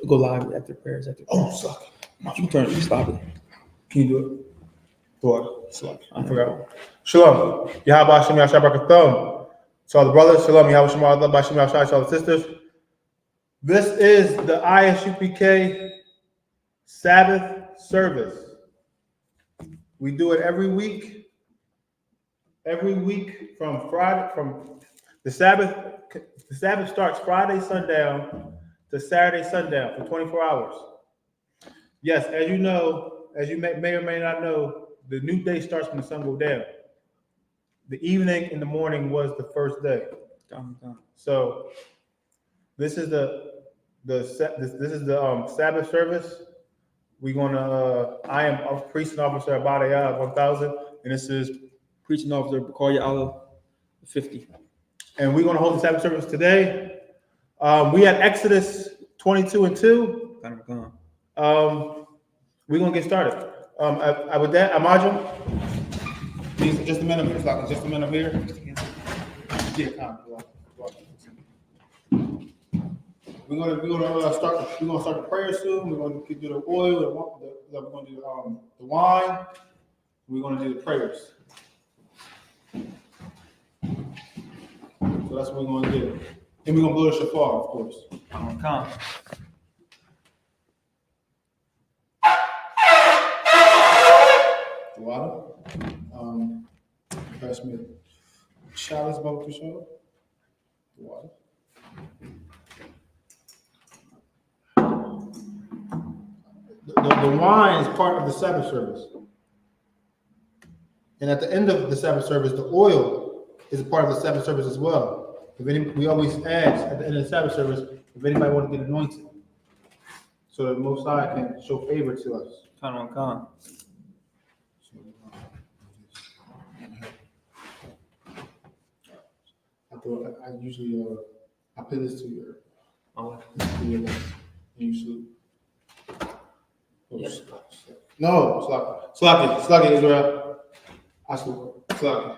Go live after prayers. Suck. You turn it. You stop it. Can you do it? What? Suck. I forgot. Shalom. Yahweh Hashem Yahshua Barakathon. To all the brothers, shalom. Yahweh Shem Allah Hashem Yahshua. To all the sisters. This is the I.S.U.P.K. Sabbath service. We do it every week. Every week from Friday, from the Sabbath. The Sabbath starts Friday sundown to Saturday sundown for 24 hours. Yes, as you know, as you may or may not know, the new day starts when the sun goes down. The evening and the morning was the first day. So this is the Sabbath service. We're gonna. I am a priest and officer Abadayah 1000, and this is Preaching officer Bakari Allah 50. And we're gonna hold the Sabbath service today. We had Exodus 22 and 2. We're gonna get started. With that, Amajum, please, just a minute. Just a minute here. We're gonna start the prayer soon. We're gonna do the oil. We're gonna do the wine. We're gonna do the prayers. So that's what we're gonna do. And we're gonna blow the shofar, of course. Come. The water. Pass me a chalice, Baba Kushal. The water. The wine is part of the Sabbath service. And at the end of the Sabbath service, the oil is a part of the Sabbath service as well. We always ask at the end of the Sabbath service if anybody wants to get anointed, so that the Most High can show favor to us. Come. I usually I put this to your and you salute. Yes. No, Slaki, Israel. I salute. Slaki.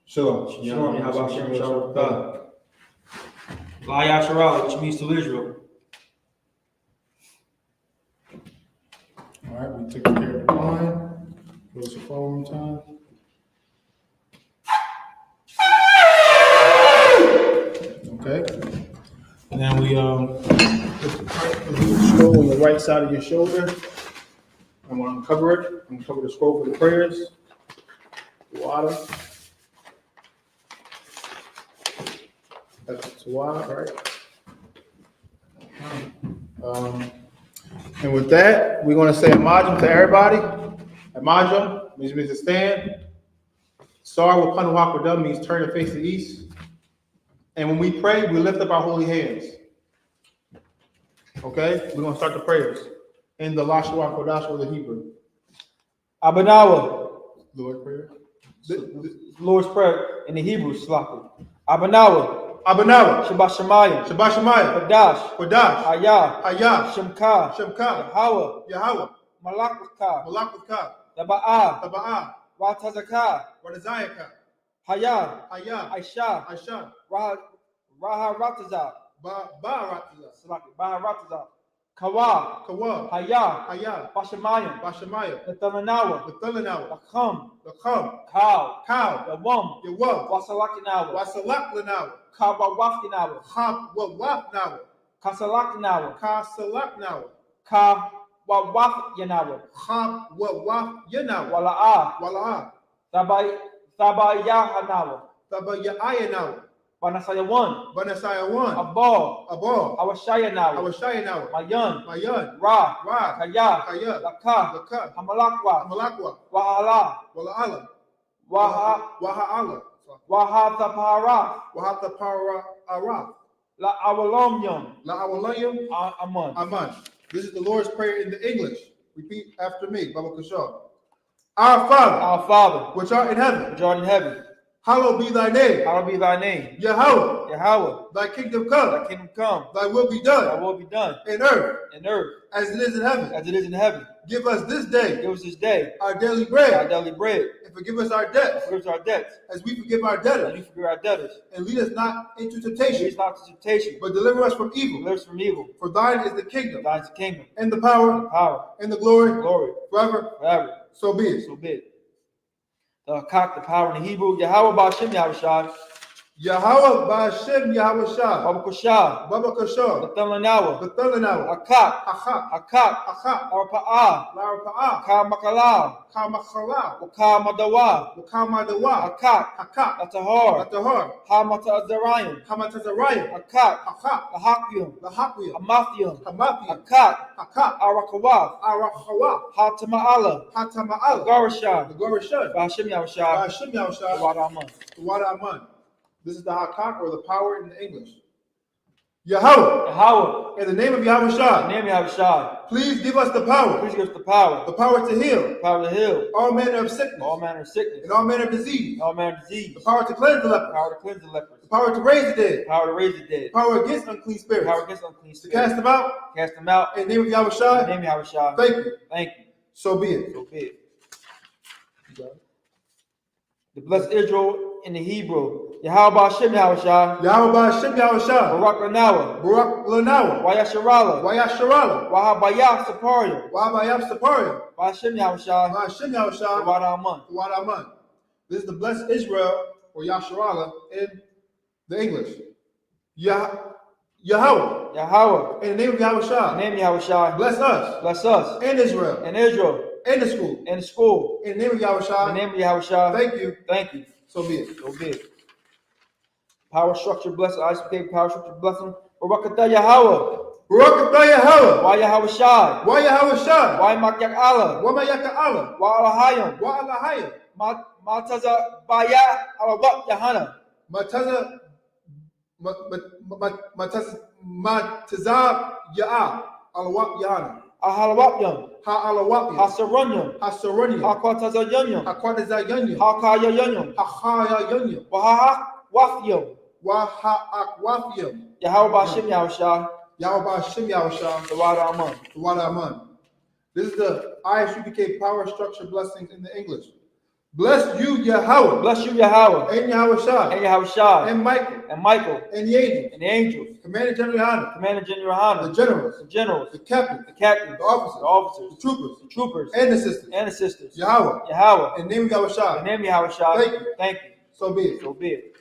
Shalom. Shalom. Yahweh Hashem Yahshua. Israelite, which means to Israel. All right, we took care of the wine. Close the phone time. Okay. And then we put the scroll on the right side of your shoulder. I'm gonna uncover it. I'm gonna cover the scroll for the prayers. Water. That's water, right? And with that, we're gonna say Amajum to everybody. Amajum means to stand. Sar with Panuhakwadam means turn and face the east. And when we pray, we lift up our holy hands. Okay? We're going to start the prayers in the Lashua Kodash or the Hebrew. Abanawa. Lord prayer. Lord's Prayer in the Hebrew, Slaki. Abanawa. Shabbat Shemayim. Kodash. Hayah. Shemka. Yahweh. Malak. Taba'ah. Watazakah. Hayah. Aisha. Raha Ratazah. Baha Ratazah. Kawa. Hayah. Bashamayim. Nathalanawa. Lakam. Cow. Yawam. Wasalakinawa. Kabawafkinawa. Kasalakinawa. Kawawafyanawa. Wala'ah. Sabayahanawa. Banasayawan. Abal. Awashayanawa. Mayan. Ra. Kaya. Laka. Hamalakwa. Wahala. Wahatapara. La Awalomyam. Aman. This is the Lord's Prayer in the English. Repeat after me, Baba Kushal. Our Father, Father, which art in heaven, Hallowed be thy name. Hallowed be thy name. Yahweh. Yahweh. Thy kingdom come. Thy kingdom come. Thy will be Thy done will be done in earth in earth as it is in heaven. as it is in heaven. Give us this day Give us this day our daily our bread, daily bread. and forgive us our debts Forgive us our debts as we forgive our as debtors. we forgive our debtors. And lead us not into And lead temptation, us not to temptation, but deliver us from evil. deliver us from evil. For thine is the kingdom, Thine is the kingdom, and the power, power, and the glory, glory, forever. forever. So be it. So be it. The cock, the power in the Hebrew, Yahweh Ba'Shem Yahushua, Yahweh Ba'Shem Yahushua, Baba Kushah, Baba Kashor, Bethelanawa, Bethelanawa, Akak, Achak, Akak, Achak, Arpa'ah, Larapa'ah, Ka Makalau, Kamachalal, Ka Madawa, Wakamadewa, Akak, Hakak, Atahar, Atahar, Ha Matazarayim, Hamatazarayim, Akak, Hakak, Lahakium, Lahapiam, Amathium, Hamapiam, Akak, Hakak, Arakawah, Arachawa, Ha Tama'ala, Hatama'al, Garashah, the Gorashad, Ba'Shem Yahushua, Ba'Shem Yahushua, Wadaman. Wadaman. This is the Hakak, or the power in the English. Yahweh, Yahweh, in the name of in Yahushua, the name of Yahushua, please give us the power, please give us the power to heal to heal all manner of sickness, all manner of sickness, and all manner of disease, all manner of disease, the power to cleanse the the leper, power to cleanse the lepers, the power to raise the dead, the power to raise the dead, the power against unclean the spirits, power against unclean to spirits, cast them out, cast them out, in the name of in Yahushua. the name of Yahushua. Thank you. Thank you. So be it. So be it. The blessed Israel in the Hebrew, Yahweh Ba'Shem Yahushua, Yahweh Ba'Shem Yahushua, Barak Lanawa, Barak Lanawa, Wayasharala, Wayasharala, Wahabayah Saparia, Wahabayam Saparia, Ba'Shem Yahushua, Ba'Shem Yahushua, Wadaman. Wadaman. This is the blessed Israel, or Yasharala, in the English. Yahweh, Yahweh, in the name of Yahushua, in the name of Yahushua, bless us, and Israel, and Israel, and the school, and the school, in the name of in the Yahushua. name of Yahushua. Thank you. Thank you. So be it. So be it. Power structure blessing, I.S.U.P.K. power structure blessing. Barakatah Yahweh. Barakatah Yahweh. Why Yahweh Shai? Why Yahushua? Why Makyak Allah? Why Mayaka Allah? Why Alahayim? Why Alahayim? Mataza Baya Alawat Yahanna. Mataza Matazab Ya'a Alawat Yana. Ahalawapyam. Ha Alawapya. Hasarunyam. Ha Saronium. Hakwatazayanyam. Ha Quadazayanyam. Hakayayanyam. Ha Khayayanyam. Waha Wafyam. Waha Akwafyam. Yahweh Ba'Shem Yahushua. Yahweh Ba'Shem Yahushua. The Wada Aman. Wadaman. This is the I.S.U.P.K. power structure blessings in the English. Bless you, Yahweh. Bless you, Yahweh. And Yahushua. And Yahushua. And Michael. And Michael. And the angels. And the angels. Commander General Yohanna. Commander Gen.YAHANNA. The generals. The generals. The captains. The captains. The officers. The officers. The troopers. The troopers. And the sisters. And the sisters. Yahweh. Yahweh. In the name of In the Yahushua. name of Yahushua. Thank you. Thank you. So be it. So be it.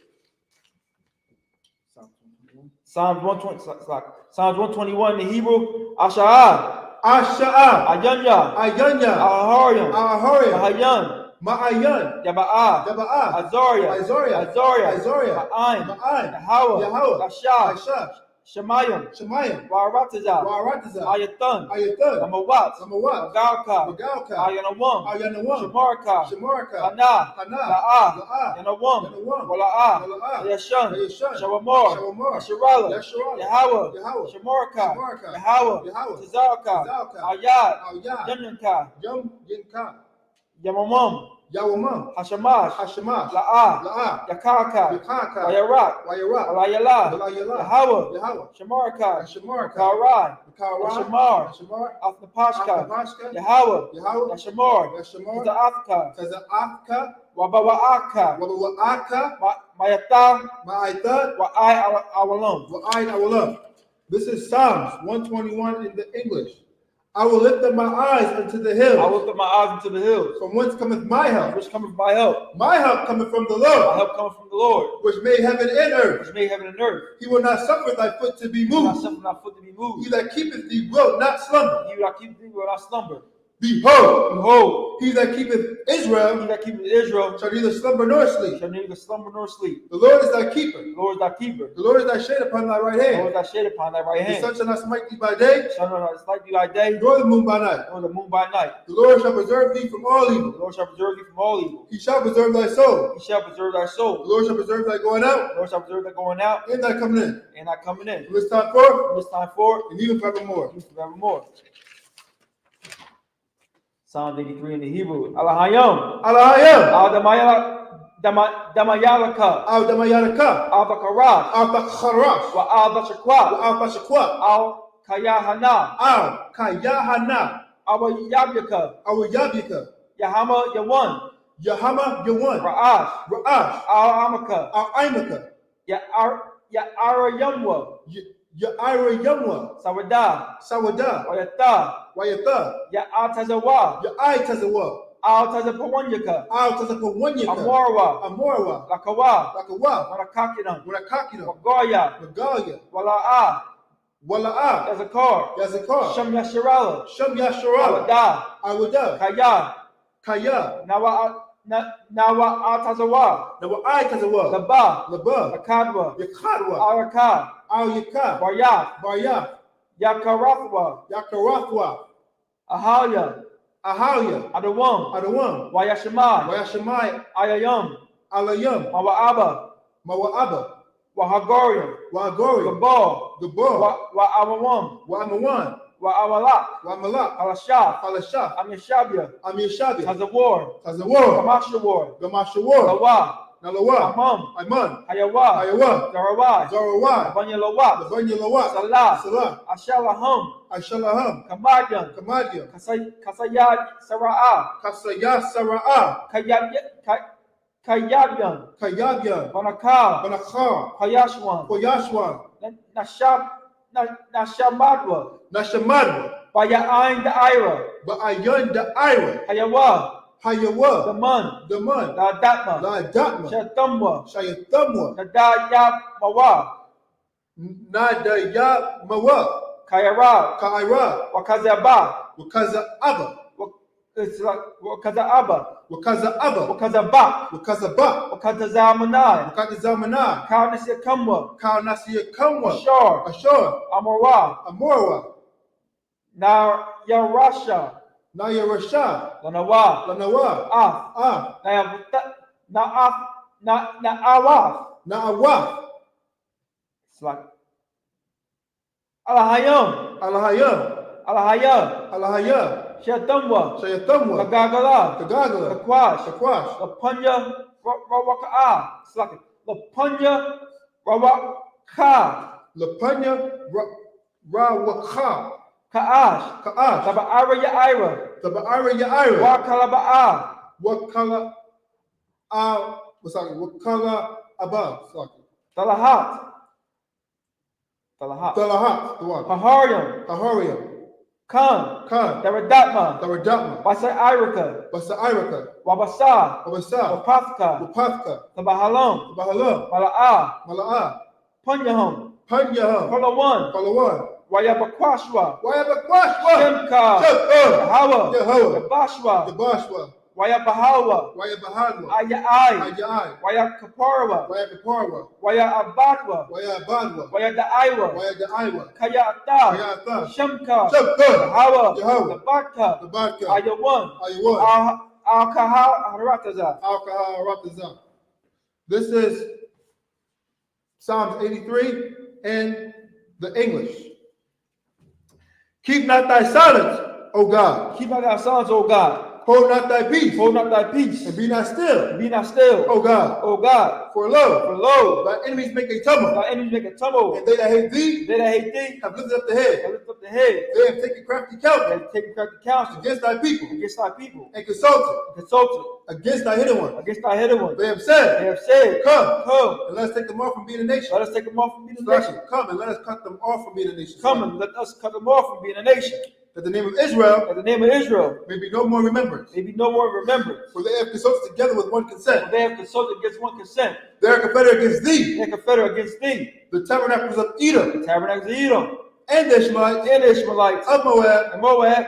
Psalms 121 in the Hebrew. Asha'ah. Asha'ah. Ayanya. Ayanya. Ahariam. Aharia. Mahayan. Ma'ayan. Yaba'ah. Daba'ah. Azaria. Azaria. Azaria. Azaria. Ma'ayin. Ma'an. Yahweh. Yahweh. Ashah. Aisha. Shemayim. Shemayim. Wa'arataza. Wa'arataza. Ayatan. Ayatan. Amawat. Samawat. Magalka. Magalka. Ayanawam. Ayanawam. Shamarka. Shemarka. Hana. Hana. La'ah. La'ah. Yanawam. Yanawam. Wala'ah. Wala'ah. Yashan. Yashan. Shawamar. Shawamar. Yasharala. Yasharala. Yahweh. Yahweh. Shamarka. Shamarka. Yahweh. Yahweh. Tazalka. Tazalka. Ayad. Ayad. Yanyanka. Yum Yinka. Yamamam. Yawamam. Hashamash. Hashemash. La'ah. La'ah. Yakaka. Yakaka. Wayarak. Wayarak. Walayala. Walayala. Yahweh. Yahweh. Shamarka. Shemarka. Karai. Kara. Shamar. Shamar. Afnapashka. Akabashka. Yahweh. Yahweh. Yashamar. Yashamar. Taza'afka. Taza'afka. Wabawaaka. Wawa'aka. Mayata. Ma'aitat. Wa'ai awalam. Wa'ain Awalam. This is Psalms 121 in the English. I will lift up my eyes unto the I hills. lift up my eyes into the hills. From whence cometh my help? Which cometh my help? My help cometh from the My Lord, help cometh from the Lord, which made heaven and earth. which made heaven and earth. He will not suffer thy foot to be Not moved. suffer thy foot to be He moved. that keepeth thee will not slumber. He that keepeth thee will not slumber. Behold, Behold, he that keepeth he Israel that keepeth Israel shall neither slumber nor sleep. shall neither slumber nor sleep. The Lord is thy keeper. The Lord is thy keeper. The Lord is thy shade upon thy right The Lord hand. is thy shade upon thy right The hand. sun shall not smite thee by day, The sun shall not smite thee by day, nor the moon by night. nor the moon by night. The Lord shall preserve thee from all The evil. Lord shall preserve thee from all evil. He shall preserve thy soul. He shall preserve thy The soul. Lord shall preserve thy going out The Lord shall preserve thy going out and thy coming in. and thy coming in. From this time forth From this time forth, and even forevermore. and forevermore. Psalm 83 in the Hebrew. Alahayam. Alahayam. Adamaya Damayalaka, Al-Damayalaka, Al-Bakarash, Al-Bakharash, wa Al-Bashakwa, Al-Bashakwa, Al-Kayahana, Al-Kayahana, Al-Yabyaka, Al-Yabika, Yahama Yawan, Yahama, Yawan, Ra'ash, Ra'ash, Al-Amaka, Al-Imaka, Ya'ara Yamwa, Ya'ira Yamwa, Sawada, Sawada, Wayata, Wayata, Ya'atazawa, Ya'itazawa, Al-Tazapawanyaka, Al-Tazapawanyaka, Amorwa, Amorwa, Lakawa, Lakawa, Marakakinam, Murakakina, Wagoya, Magalia, Wala'a, Wala'a, Yazakar, Yazakar, Shem Yasharala, Sham Yasharala, Awada, Awada, Kaya, Kaya, Nawa Atazawa, Nawa'itazawa, Laba, Laba, Akadwa, Yakadwa, Araka, Al-Yaka, Baryat, Baryat, Yakarathwa, Yakarathwa, Ahalya, Ahalia, Adawam, Adawam, Wayashemai, Wayashamai, Ayayam, Alayam, Mawa'aba, Mawa'aba, Wahagorium, Wagori, Gabal, Gabor, Wa'awam, Wa'amawan, Wa'awalak, Wa'amalak, Alashah, Alashah, Amishabia, Amishabi, Tazawar, Tazawar, Kamashawar, Gamashawar, Lawa, Nalawa, Amam, Iman, Hayawa, Ayawa, Garawai, Zarawai, Abanyalawat, Labanya Lawat, Salah, Salah, Ashalaham, Ashalaham, Kamadyan, Kamadia, Kasayad, Sara'ah, Kasaya Sara'ah, Kayabyan, Kayabya, Banakal, Banakar, Hayashwan, Koyashwan, Nashamadwa, Nashamadwa, Baya'ain the Ira, Ba'ayan the Ira, Hayawa, the Hayawa, Man, the Man, the Datma, La Datma, Shatamwa, Shayatamwa, the Dayab Mawa, Nadaya Mawa, Kayara, Kaira, Wakazaba, Wakaza Abba, it's like Wakazaba, Wakaza Abba, Wakazaba, Wakaza Ba, Wakazazamanai, Wakaza Zamana, Kaunisia Kamwa, Kal Nasir Kamwa, Ashar, Ashur, Amorwa, Amorwa, Now Yarasha, Naya Rasha, Lanawa, Lanawa, Na'awaf. Na'awaf, It's like Alahayam, Alahayam, Alahaya, Shatamwa, Shayatamwa, Kagagala, Kagagala, Kakwash, Shakwash, Lapanya, Rawaka, it's like Lapanya, Rawaka, Lapanya, Rawaka, Kaash, Ka'ash, Taba'ara Ya'ira, Taba'ara Ya'ira, Wakalaba'a, Wakala, Wakala Abba, Talahat, Talahat, the one, Paharium, Hahariam, Khan, Khan, Daraddatma, Daraddatma, Basa Irika, Basa Irika, Wabasa, Wabasa, Wapathka, Wapathka, Tabahalam, Bahalam, Mala'a, Mala'a, Punyahum, Panyaham, Palawan, Palawan, Wayabakwashwa, Wayabakwashwa, Shemka, Shemka, Yahawa, Yahawa, Yabashwa, Yabashwa, Wayabahawa, Wayabahadwa, Ayai, Ayai, Wayakaparwa, Wayakaparwa, Wayabadwa, Wayabadwa, Wayadaiwa, Wayadaiwa, Kayata, Kayata, Shemka, Shemka, Yahawa, Yahawa, Tabaka, Tabaka, Ayawan, Ayawan, Al-Kaharataza. Al-Kahal Rapazah. This is Psalms 83 in the English. Keep not thy silence, O God. Keep not thy silence, O God. Hold not thy peace. Hold not thy peace. And be not still, Be not still, O God. O God. For lo, For lo, thy enemies make a tumult, thy enemies make a tumult. and they that hate thee They that hate thee have lifted up the head. have lifted up the head. They have taken crafty They counsel have taken crafty counsel against thy people, against thy people. and consulted Consulted against thy hidden ones. against thy hidden ones. They have They said, have said, Come, and let us take them off from being a nation. let us take them off from being a nation. Come and let us cut them off from being a nation. Come and let us cut them off from being a nation. That the name of Israel That the name of Israel may be no more remembrance. may be no more remembrance. For they have consulted together with one consent. They have consulted against one consent. They are confederate against thee, They are confederate against thee. the tabernacles of Edom, The tabernacles of Edom, and the Ishmaelites, and the Ishmaelites, of Moab, and Moab,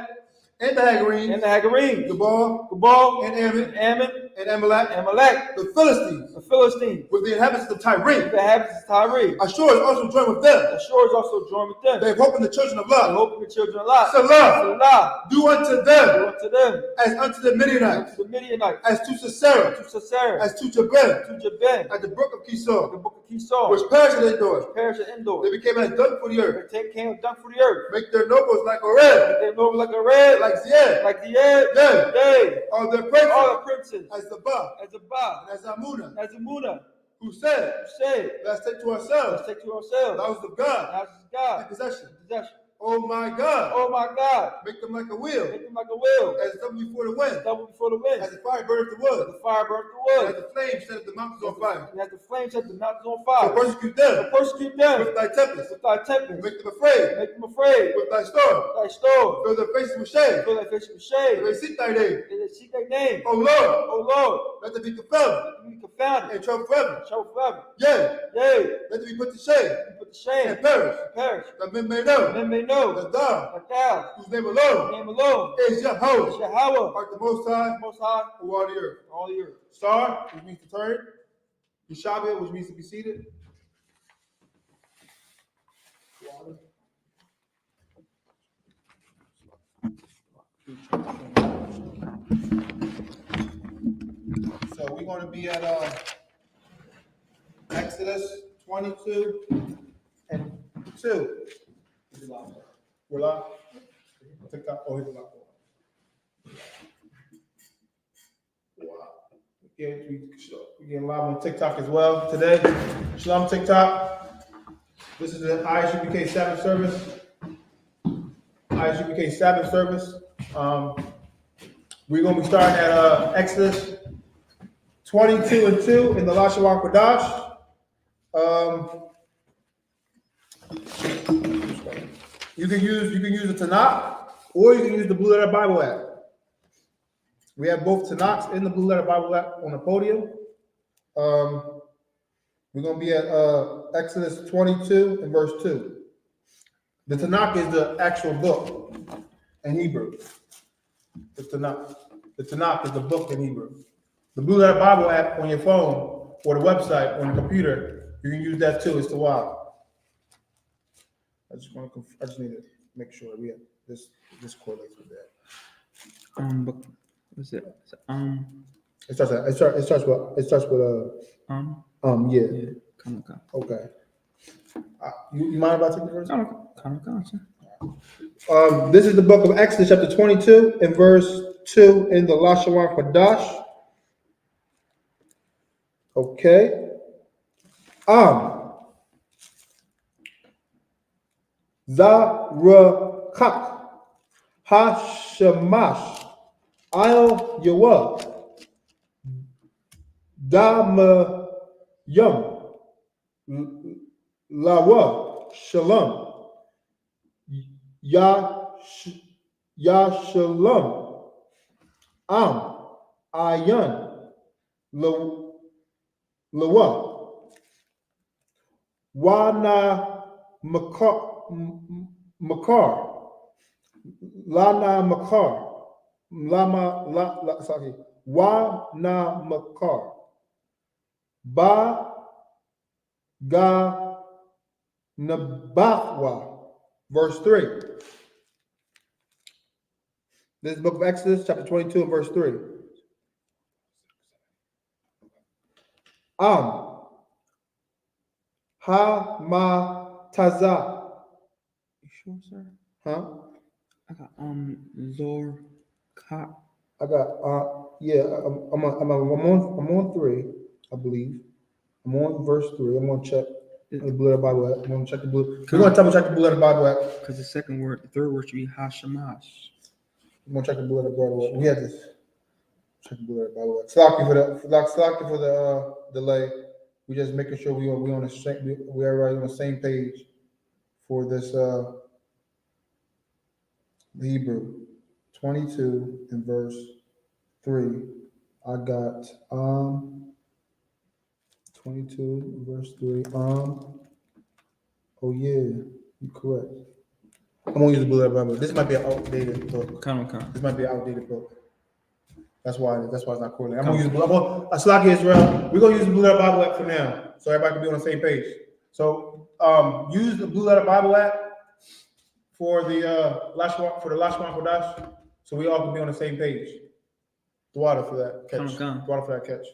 and the Hagarenes, and the Hagarenes, Gebal, Gabal, and Ammon, and Ammon, and Amalek, and Amalek, the Philistines, the Philistines, with the inhabitants of Tyre. the inhabitants of Tyre. Ashur is also joined with them. The shore is also joined with them. They have hope in the children of They Lot. hope in the children of Lot. Salah, Salah, do unto do them unto them, as unto the Midianites, to the Midianites, as to Sisera, to Sisera, as to Jabin, to Jabin, at the brook of the Kisor, book of Kisor, which perished indoors. perish and indoors. They became as dung for the earth. They came down for the earth. Make their nobles like Oreb, They know like a red, like Zied, like the air, Yea, they, all their all princes the princes, as as the Ba, as the Ba, and as Amuna, as the Muna, who said, who said, let's take to ourselves let's take to ourselves the house of the God house of in God, possession. possession. Oh my God, Oh my God, make them like a wheel, make them like a wheel, as double before the wind, double before the wind, as the fire burneth the as wood, the fire burns the and wood, as the flame set the mountains on fire. and as the flames set the mountains on So fire. persecute them So persecute them with thy tempest, with thy and tempest, make them afraid make them afraid with thy storm. with thy storm, Fill their faces with shame, fill their faces with and shame, they seek thy name. and they seek thy name. O Lord, O Lord, let them be confounded let them be confounded and troubled forever. and troubled forever. Yea, Yea, let them be put to shame let them put to shame and perish, and perish, that men may know men may know that thou, that thou, whose name thy alone name alone, is is Yahweh, Yahweh, art the Most High Most High, who are the earth. all the earth. Star, which means to turn. Yeshabia, which means to be seated. So we're going to be at Exodus 22 and 2. We're live. TikTok. Oh, it's live. Wow. We get live on TikTok as well today. Shalom TikTok. This is the I.S.U.P.K Sabbath service. I.S.U.P.K Sabbath service. We're going to be starting at Exodus 22 and 2 in the Lashon Kodash. You can use the Tanakh, or you can use the Blue Letter Bible app. We have both Tanakhs and the Blue Letter Bible app on the podium. We're going to be at Exodus 22 and verse 2. The Tanakh is the actual book in Hebrew. The Tanakh is the book in Hebrew. The Blue Letter Bible app on your phone or the website on the computer, you can use that too. It's the wild. I just need to make sure we have this correlates with that. But what's it? It starts with yeah. Okay. You mind if I take the verse? This is the book of Exodus, chapter 22, and verse 2 in the Lashon Kodash. Okay. Zarakak Hashamash I.S.U.P.K Dama Yum Lawa Shalom Ya Shalom Ayan Lawa Wana Makar Lana Makar Wana Makar Ba Ga Nabawa. Verse 3. This is the book of Exodus, chapter 22, and verse 3. Ha ma taza. You sure, sir? Huh? I got Zor Ka. I got yeah. I'm on 3, I believe. I'm on verse 3. I'm gonna check the Blue Letter Bible app. I'm gonna check the Blue. We're gonna check the Blue Letter Bible app. Because the third word should be Hashamash. I'm gonna check the Blue Letter Bible app. We had this. Check the Blue Letter Bible app. Slaki for the delay. We just making sure we on the same. We everybody on the same page for this Hebrew 22 and verse 3. I got 22 verse 3. Oh yeah, you're correct. I'm gonna use the Blue Letter Bible. This might be an outdated book. This might be an outdated book. That's why it's not correlated. I'm gonna use Aslaki Israel. We're gonna use the Blue Letter Bible app for now, so everybody can be on the same page. So use the Blue Letter Bible app for the Lashon Kodash, so we all can be on the same page. The water for that catch. The water for that catch.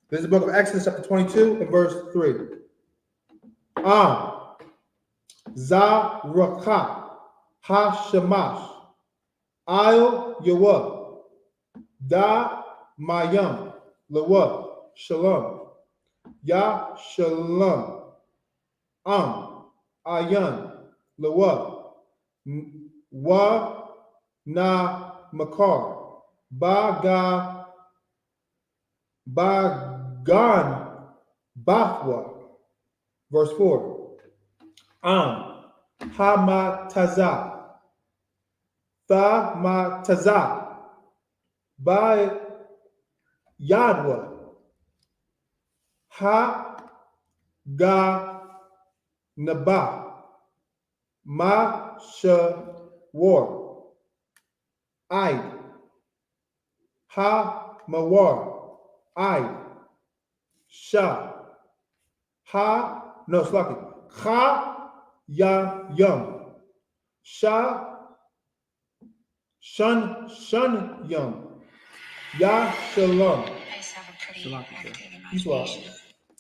This is the book of Exodus, chapter 22, and verse 3. Zaraka Hashamash I.S.U.P.K Da Mayam Lawa, Shalom, Ya Shalom, Ayan, Lawa, Wa Na Makar, Bagan, Bathwa. Verse 4. Hamataza, Thamataza, Ba Yadwa, Ha Ga Naba, Ma Shawar, Aid, Ha Mawar, Aid, Sha, Ha, no, Slaki, Ha Ya Yum, Sha Shun Yum, Ya Shalom. You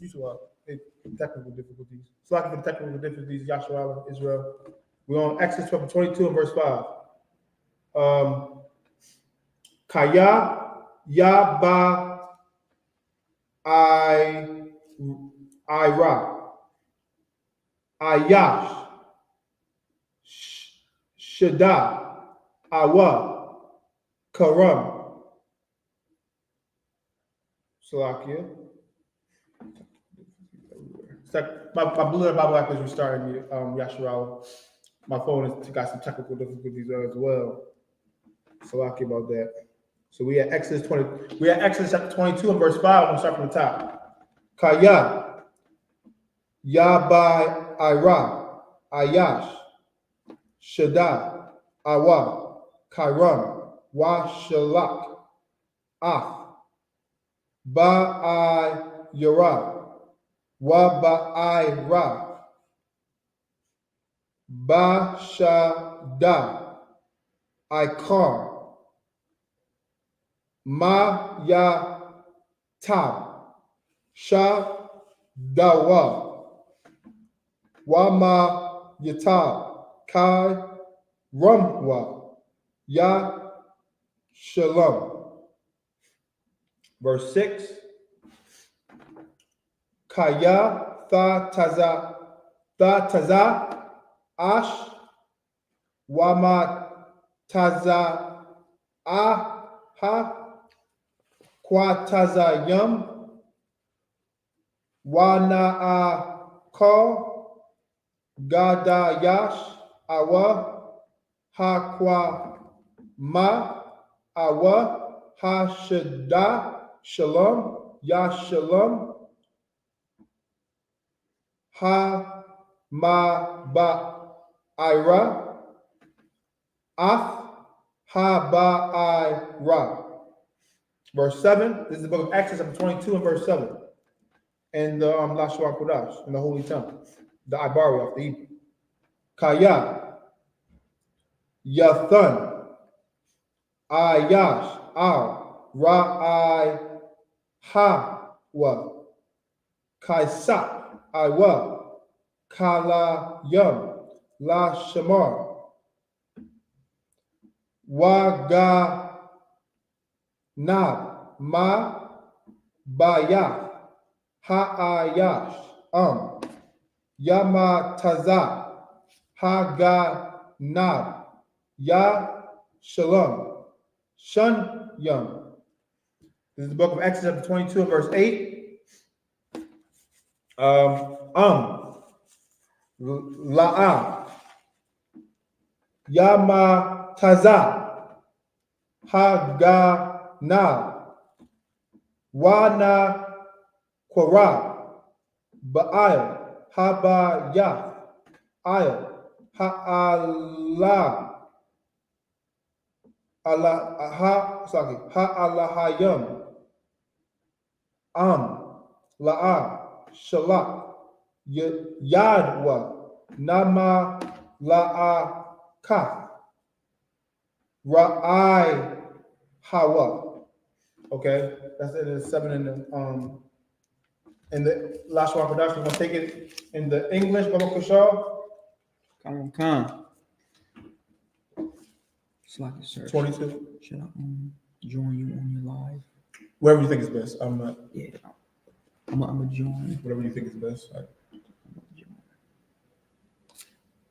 saw technical difficulties. Slaki for the technical difficulties, Yashua, Israel. We're on Exodus chapter 22 and verse 5. Kaya Yaba Ira Ayash Shada Awa Karam Salakia. My blue and Bible app is restarting me, Yashua. My phone has got some technical difficulties as well. Salakia about that. So we at Exodus 20. We at Exodus chapter 22 and verse 5. I'm gonna start from the top. Kaya Yabai Ira Ayash Shada Awa Kairam Wa Shalak Af Ba'ai Yara Wa Ba'ai Ra Ba Shada Aikar Ma Ya Tab Sha Dawa Wama Yatab Kai Rumwa Ya Shalom. Verse 6. Kaya Tha Taza Ash Wama Taza Aha Kwataza Yum Wana Ka Gada Yash Awa Hakwa Ma Awa Hashada Shalom Ya Shalom Ha Ma Ba Ira Af Ha Ba Ira. Verse 7. This is the book of Exodus, chapter 22 and verse 7. And the Lashua Kodash, in the Holy Temple, the Ibari of the Hebrew. Kaya, Yathan, Ayash, Ra'ai, Ha-wa, Kaisa, Iwa, Kala, Yum, La Shamar, Waga, Nab, Ma, Bayah, Ha'ayash, Yamataza, Haganab, Ya Shalom, Shun Yum. This is the book of Exodus, chapter 22 and verse 8. La'am, Yamataza, Haganab, Wana Korah, Ba'al, Habayah, Ayah, Ha'alah, Ha'alahayim, La'a, Shalak, Yadwa, Nama, La'a, Kaf, Ra'ai, Hawa. Okay, that's it. It's 7 in the Lashua production. We're gonna take it in the English, Baba Kushal. Come on. Slack is search. 22. Should I join you on your live? Whatever you think is best. I'm not. Yeah, I'm a join. Whatever you think is best.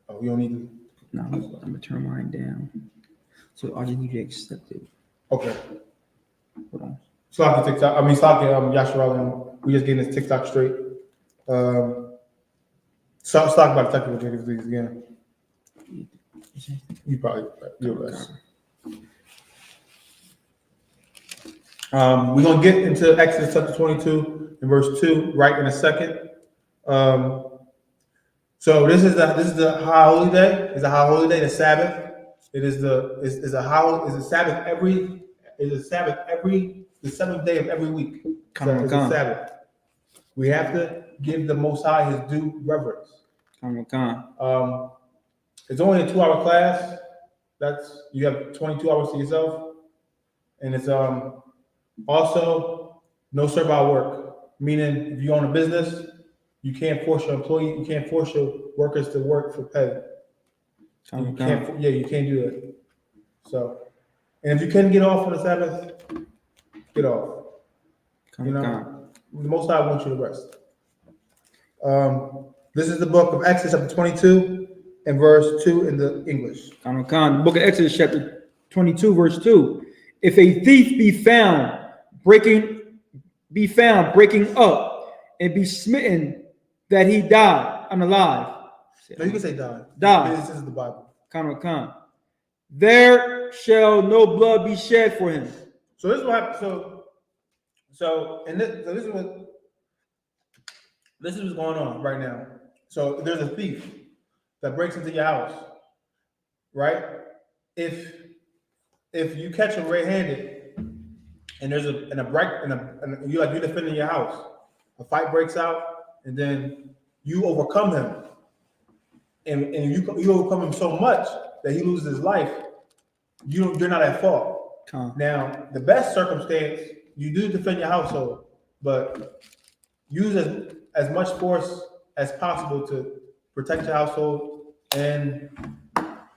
Oh, you don't need to. No, I'm gonna turn mine down. So I just need to accept it. Okay. Hold on. Slocky TikTok. I mean, Slocky Yasharala. We just getting this TikTok straight. Stock about the technical difficulties again. You probably you're best. We're gonna get into Exodus chapter 22 and verse 2 right in a second. So this is the high holy day. It's a high holy day, the Sabbath. It is the Sabbath every the seventh day of every week. So it's a Sabbath. We have to give the Most High his due reverence. It's only a 2-hour class. You have 22 hours to yourself, and it's also no servile work. Meaning, if you own a business, you can't force your workers to work for pay. You can't do that. So, and if you can get off on the Sabbath, get off. You know, the Most High wants you to rest. This is the book of Exodus, chapter 22, and verse 2 in the English. The book of Exodus, chapter 22, verse 2. If a thief be found breaking up, and be smitten that he die unalive. No, you can say die. Die. This is the Bible. There shall no blood be shed for him. So this is what happened. This is what's going on right now. So there's a thief that breaks into your house, right? If you catch him red-handed, and there's you're defending your house, a fight breaks out, and then you overcome him, and you overcome him so much that he loses his life. You're not at fault. Now, the best circumstance, you do defend your household, but use as much force as possible to protect your household and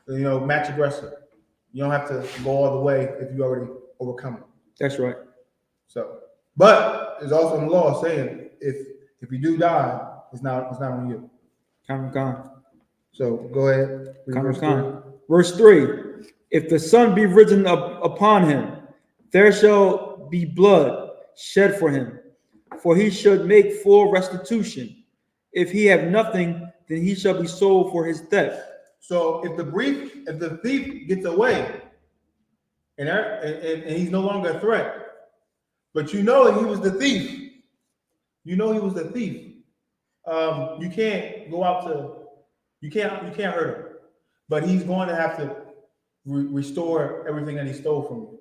match aggressor. You don't have to go all the way if you already overcome it. That's right. So, but there's also in the law saying if you do die, it's not on you. So go ahead. Verse 3. If the sun be risen up upon him, there shall be blood shed for him, for he should make full restitution. If he have nothing, then he shall be sold for his theft. So if the thief gets away, and he's no longer a threat, but he was the thief. You can't go out you can't hurt him, but he's going to have to restore everything that he stole from you.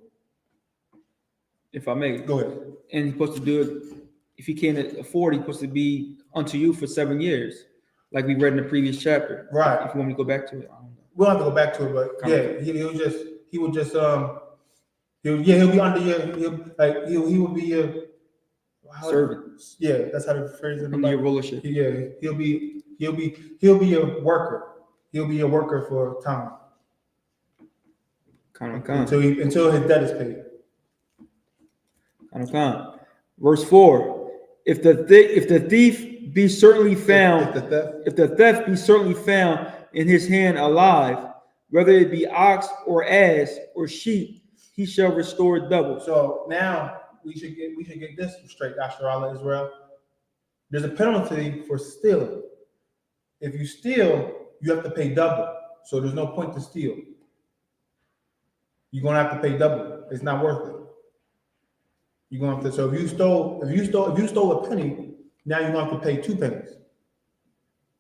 If I may, go ahead. And he's supposed to do it. If he can't afford, he's supposed to be unto you for 7 years, like we read in the previous chapter. Right. If you want me to go back to it, we'll have to go back to it, but he'll be under your, he will be your servant. Yeah, that's how to phrase it. Under your rulership. Yeah, he'll be a worker. He'll be a worker for a time. Until his debt is paid. Verse 4. If the thief be certainly found, if the theft be certainly found in his hand alive, whether it be ox or ass or sheep, he shall restore double. So now we should get this straight, Asherallah Israel. There's a penalty for stealing. If you steal, you have to pay double. So there's no point to steal. You're gonna have to pay double. It's not worth it. You're gonna have to. So if you stole a penny, now you're gonna have to pay 2 pennies.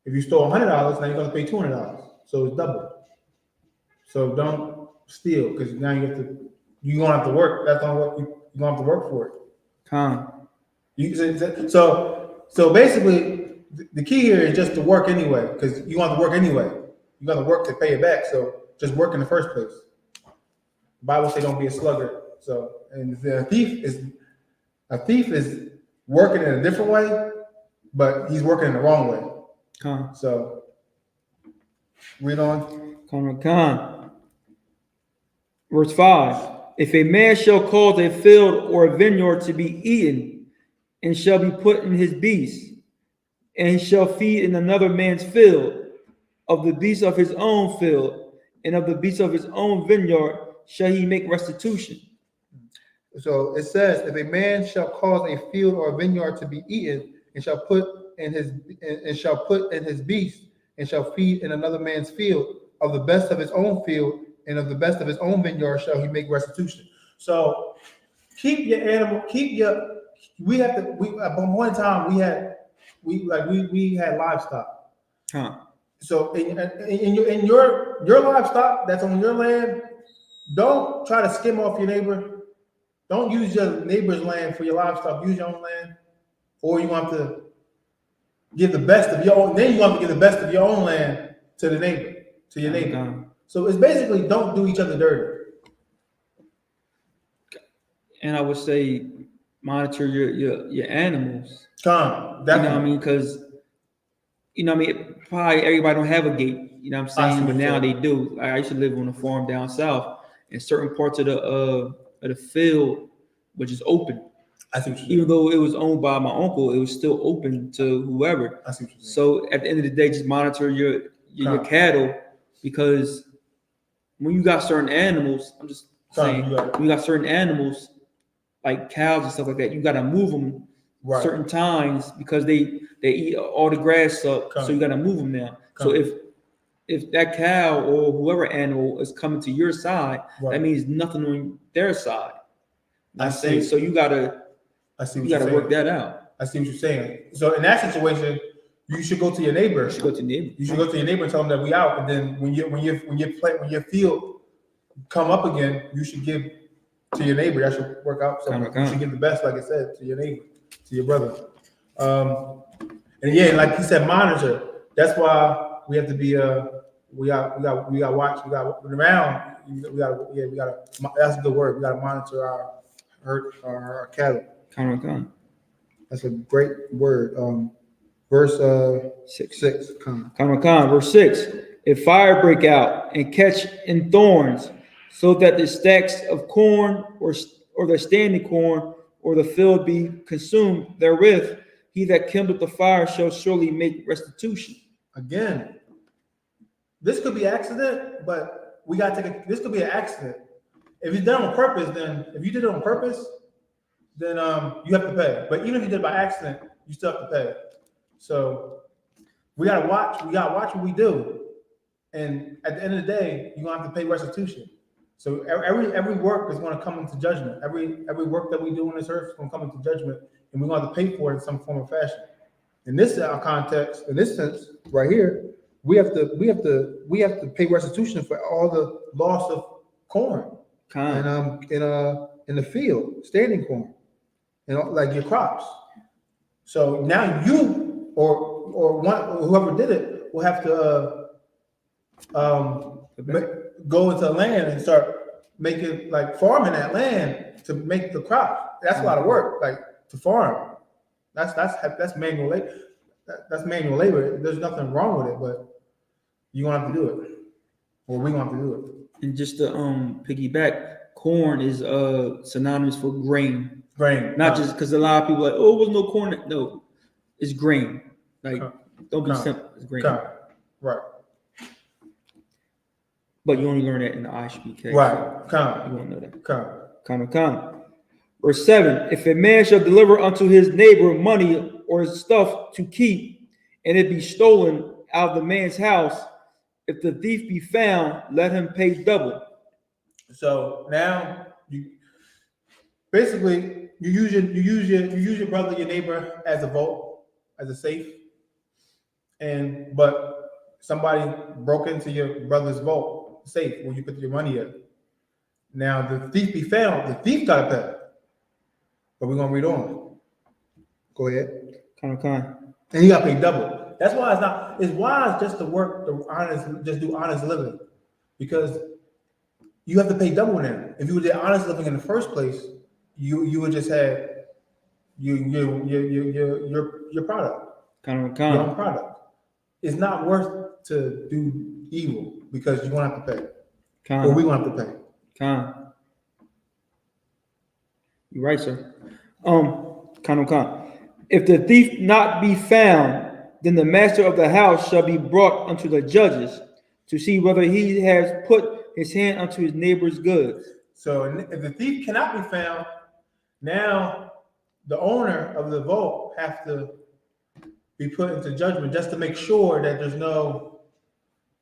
If you stole $100, now you're gonna pay $200. So it's double. So don't steal, because now you're gonna have to work. That's not what you're gonna have to work for it. So basically, the key here is just to work anyway, because you want to work anyway. You got to work to pay it back. So just work in the first place. The Bible says don't be a sluggard. So, and a thief is working in a different way, but he's working in the wrong way. So read on. Verse 5. If a man shall cause a field or a vineyard to be eaten, and shall be put in his beast, and he shall feed in another man's field, of the beasts of his own field, and of the beasts of his own vineyard, shall he make restitution. So it says, if a man shall cause a field or a vineyard to be eaten, and shall put in his beast, and shall feed in another man's field, of the best of his own field, and of the best of his own vineyard shall he make restitution. So keep your animal, we have to, at one time we had livestock. Huh. So in your livestock that's on your land, don't try to skim off your neighbor. Don't use your neighbor's land for your livestock. Use your own land, or you want to give the best of your own. Then you want to give the best of your own land to the neighbor, to your neighbor. Okay. So it's basically don't do each other dirty. And I would say monitor your animals. Come, You know what I mean? Because probably everybody don't have a gate. You know what I'm saying? But now they do. I used to live on a farm down south, and certain parts of the field which is open. I see what you're saying. Even though it was owned by my uncle, it was still open to whoever. I see what you're saying. So at the end of the day, just monitor your cattle, because when you got certain animals, I'm just saying, when you got certain animals like cows and stuff like that, you got to move them certain times because they eat all the grass up. So you got to move them now. So if that cow or whoever animal is coming to your side, that means nothing on their side. I see. So you gotta work that out. I see what you're saying. So in that situation, you should go to your neighbor. You should go to your neighbor And tell them that we out. And then when your field come up again, you should give to your neighbor. That should work out. So you should give the best, like I said, to your neighbor, to your brother. And yeah, like he said, monitor. That's why we have to be we got watch. We got around. We got. That's a good word. We got to monitor our cattle. That's a great word. Verse 6. Verse 6. If fire break out and catch in thorns, so that the stacks of corn or the standing corn or the field be consumed therewith, he that kindled the fire shall surely make restitution. Again, this could be accident, but we got to this could be an accident. If it's done on purpose, then if you did it on purpose, then you have to pay. But even if you did it by accident, you still have to pay. So we gotta watch what we do. And at the end of the day, you're gonna have to pay restitution. So every work is gonna come into judgment. Every work that we do on this earth is gonna come into judgment, and we're gonna have to pay for it in some form or fashion. In this context, in this sense, right here, we have to pay restitution for all the loss of corn and in the field, standing corn, like your crops. So now you or whoever did it will have to go into land and start making farming that land to make the crop. That's a lot of work, to farm. That's manual labor. That's manual labor. There's nothing wrong with it, but you're gonna have to do it, or we're gonna have to do it. And just to piggyback, corn is synonymous for grain. Not just because a lot of people are like, oh, there's no corn. No, it's grain. Don't be simple. It's grain. Right. But you only learn that in the I.S.U.P.K. Right. You won't know that. Verse 7. If a man shall deliver unto his neighbor money or stuff to keep, and it be stolen out of the man's house, if the thief be found, let him pay double. So now you use your brother, your neighbor as a vault, as a safe, but somebody broke into your brother's vault, safe, where you put your money in. Now the thief be found, the thief got to pay. But we're gonna read on. Go ahead. And he got paid double. That's why it's wise just to work do honest living, because you have to pay double now. If you did honest living in the first place, you would just have your product, your own product. It's not worth to do evil because you're gonna have to pay, or we're gonna have to pay. You're right, sir. Khan. If the thief not be found, then the master of the house shall be brought unto the judges to see whether he has put his hand unto his neighbor's goods. So if the thief cannot be found, now the owner of the vault has to be put into judgment just to make sure that there's no,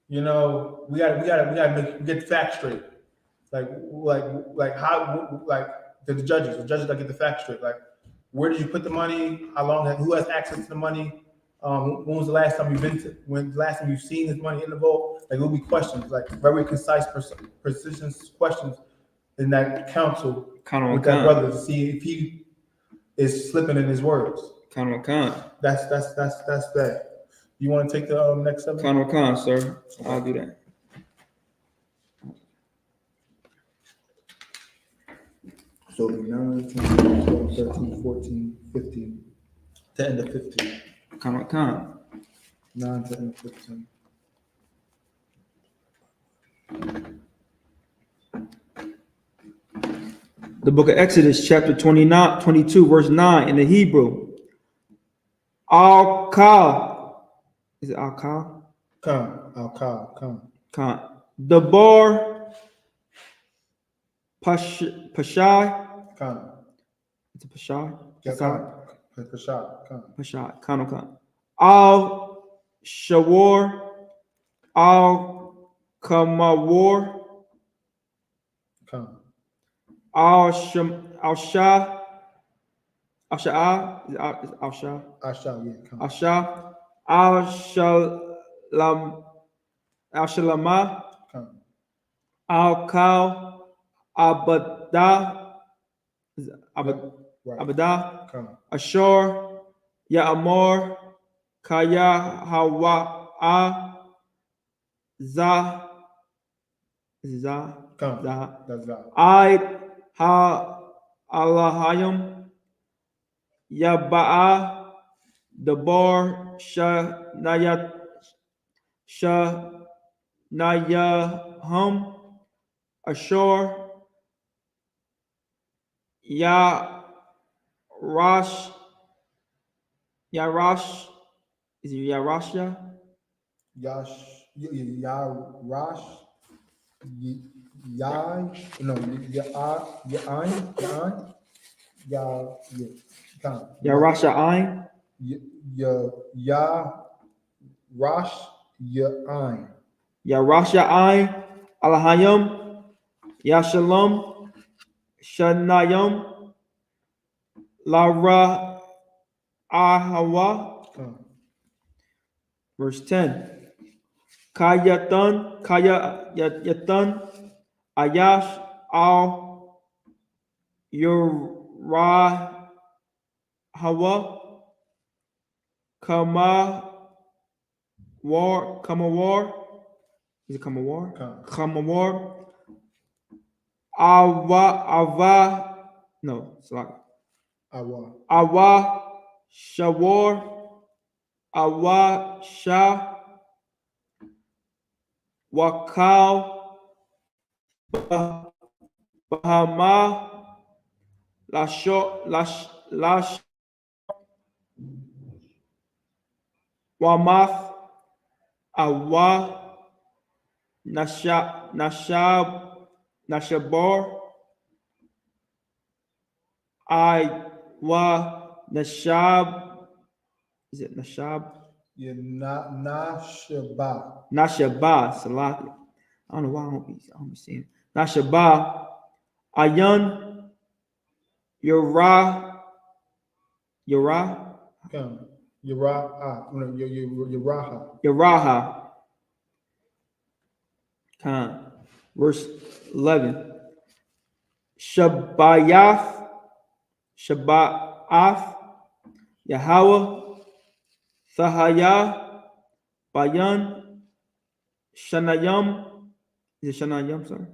we gotta get the facts straight. Like how, like the judges gotta get the facts straight. Like, where did you put the money? How long? Who has access to the money? When was the last time you've seen this money in the vault? Like, it'll be questions, like very concise, precision questions in that council with that brother to see if he is slipping in his words. That's that. You want to take the next subject? Khan, sir. I'll do that. So 9, 10, 12, 13, 14, 15. To end of 15. Khan. 9 to end of 15. The book of Exodus, chapter 22, verse 9, in the Hebrew. Al-Kal. Is it Al-Kal? Al-Kal. The bar Pashai. It's a Pashai. Pashai. Khan. Al-Shawar. Al-Kamawar. Al-Shah. Al-Shalama. Al-Kal. Abadah. Ashur. Ya'amor. Kaya Hawa'a. Aid Ha-Alahayim. Yaba'a. Dabar. Shanayahum. Ashur. Yarash. Is it Yarashya? Yarash. Yarasha Ain. Yarasha Ain. Alahayim. Yashalom. Shanayim. Lara Ahawa. Verse 10. Kayatan. Ayash al Yurahawa. Kamawar. Is it Kamawar? Kamawar. Awa Shawar. Awa Shah. Wakal. Bahama. Lash. Wamath. Awa. Nashabar. Nashab. Is it Nashab? Yeah, Nashaba. Salaki. I don't know why I don't be seeing it. Nashaba. Ayan. Yuraha. Verse 11. Shabbath. Yahweh. Thahaya. Bayan. Shanayam. Is it Shanayam, sir?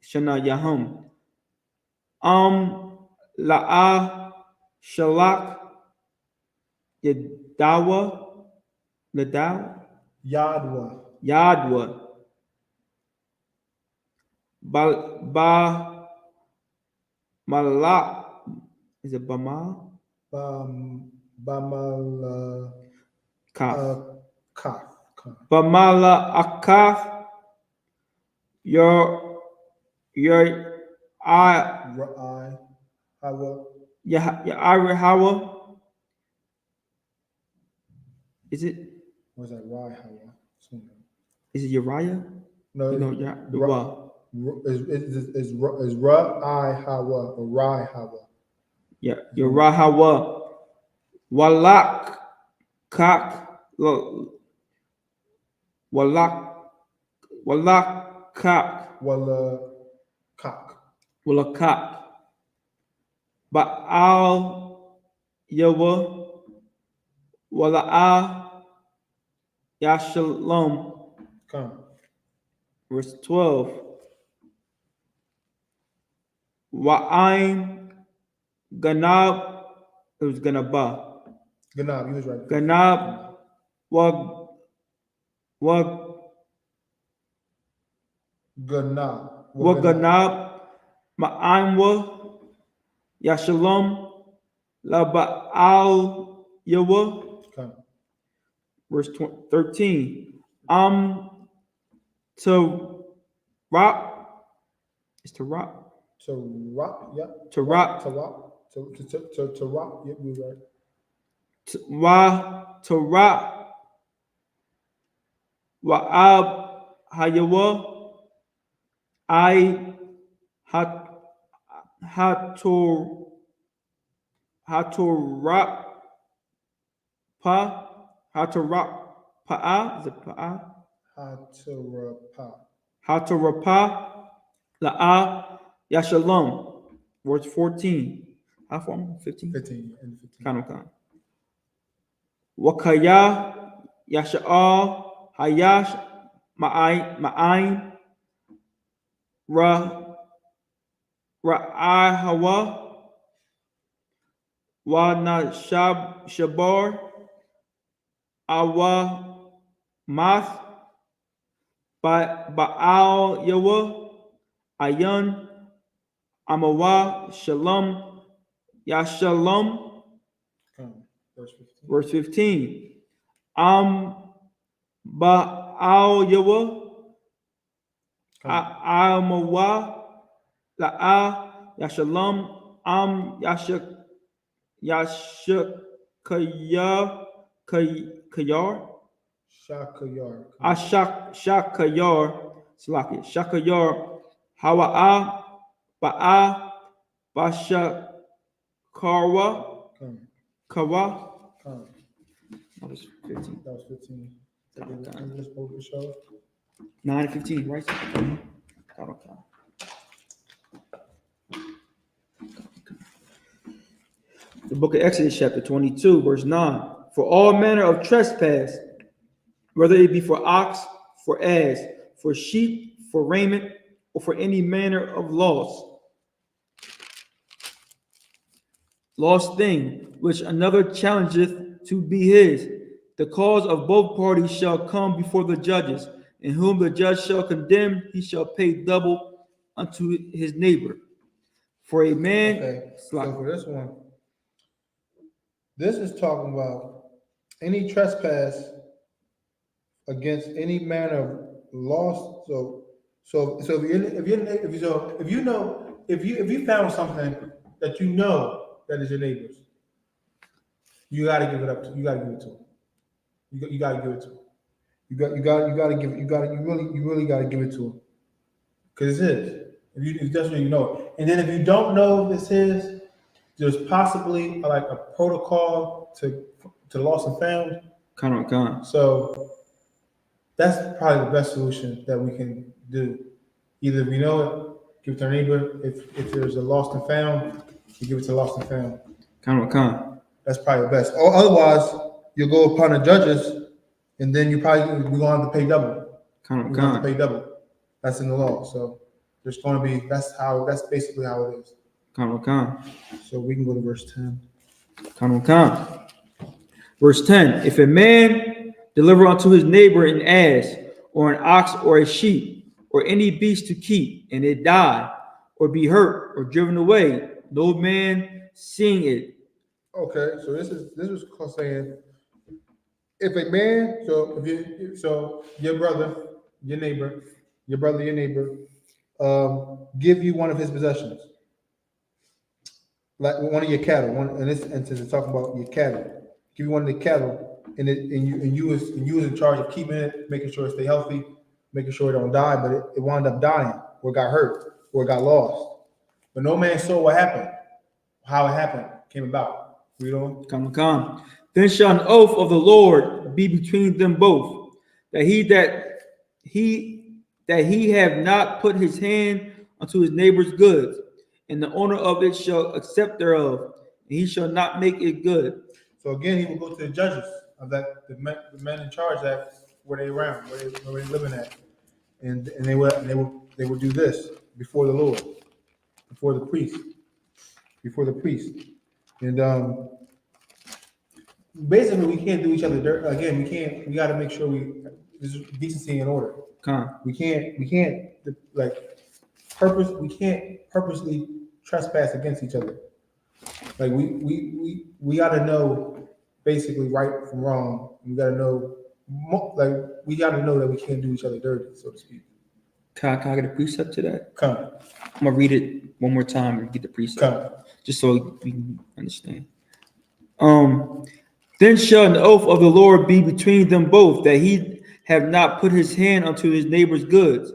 Shanayahum. La'a. Shalak. Yadawa. Yadwa. Malak. Is it Bamal? Bamal Kaf. Kaf. Bamala Akaf. Your I Hawa. Hawa. Is it? What's that? Rai Hawa. Is it Uriah? No, No, is Rai Hawa or Rai Hawa? Yeah, Uriah Hawa. Walak Kak. Walak Kak. Wala Kak. Walakak. Baal Yawa. Wala'ah Yashalom. Come. Verse 12. Wa'ain Ganab. It was Ganabah. Ganab, you was right. Ganab Wag Ganab Ma'anwa Yashalom Laba'al Yawa. Come. Verse 13. To rock. It's to rock. To rock, yeah. To rock. To rock. To rock, yeah, you right. To rock. Wa'ab Hayawa. I Haturap Pa'a. Is it Pa'a? Haturapa La'a Yashalom. Verse 14. How far? 15? 15. Kan. Wakaya Yasha'al Hayash Ma'ain Ra'ahawa Wa Shabar Awa Math Ba'al Yawa Ayan Amawa Shalom Yashalom. Verse 15. Ba'al Yawa Amawa La'a Yashalom Yashakayar Shakayar Shakayar Hawa'a Ba'a Basha Kawa. That was 15. That was 15. 9 and 15, right? The book of Exodus, chapter 22, verse 9. For all manner of trespass, whether it be for ox, for ass, for sheep, for raiment, or for any manner of lost thing, which another challengeth to be his, the cause of both parties shall come before the judges, and whom the judge shall condemn, he shall pay double unto his neighbor. For a man. Okay. So for this one, this is talking about any trespass against any manner of loss. So if you found something that you know that is your neighbor's, you got to give it up to. You got to give it to him. You got to give it to him. You really got to give it to him because it's his. If that's what you know, and then if you don't know if it's his, there's possibly like a protocol to lost and found. Come. So that's probably the best solution that we can do. Either if we know it, give it to our neighbor. If there's a lost and found, you give it to lost and found. Come. That's probably the best. Or otherwise, you'll go upon the judges, and then we're gonna have to pay double. We're gonna have to pay double. That's in the law. So there's gonna be that's basically how it is. Come. So we can go to verse 10. Come. Verse 10. If a man deliver unto his neighbor an ass, or an ox, or a sheep, or any beast to keep, and it die, or be hurt, or driven away, no man seeing it. Okay, so this is saying if a man, so your brother, your neighbor, give you one of his possessions, like one of your cattle. In this instance, it's talking about your cattle. Give you one of the cattle, and you was in charge of keeping it, making sure it stay healthy, making sure it don't die, but it wound up dying, or got hurt, or got lost. But no man saw what happened, how it happened, came about. Read on. Come. Then shall an oath of the Lord be between them both, that he have not put his hand unto his neighbor's goods, and the owner of it shall accept thereof, and he shall not make it good. So again, he will go to the judges of that, the men in charge that where they around, where they living at, and they will do this before the Lord, before the priest, and basically we can't do each other dirt. Again, we got to make sure there's decency and order. We can't purposely trespass against each other. Like we got to know basically right from wrong. We got to know that we can't do each other dirty, so to speak. Can I get a precept to that? Come. I'm gonna read it one more time and get the precept, just so we can understand. Then shall an oath of the Lord be between them both, that he have not put his hand unto his neighbor's goods,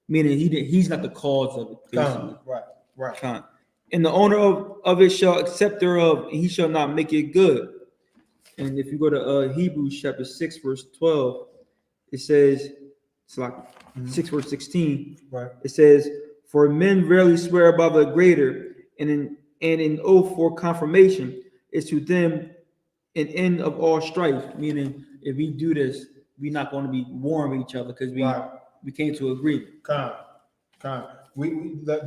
meaning he's not the cause of it. Basically. Right. And the owner of it shall accept thereof, and he shall not make it good. And if you go to Hebrews chapter 6, verse 12, it says, it's like 6 verse 16. Right. It says, for men rarely swear by the greater, and an oath for confirmation is to them an end of all strife. Meaning, if we do this, we're not going to be warring with each other because we came to agree. The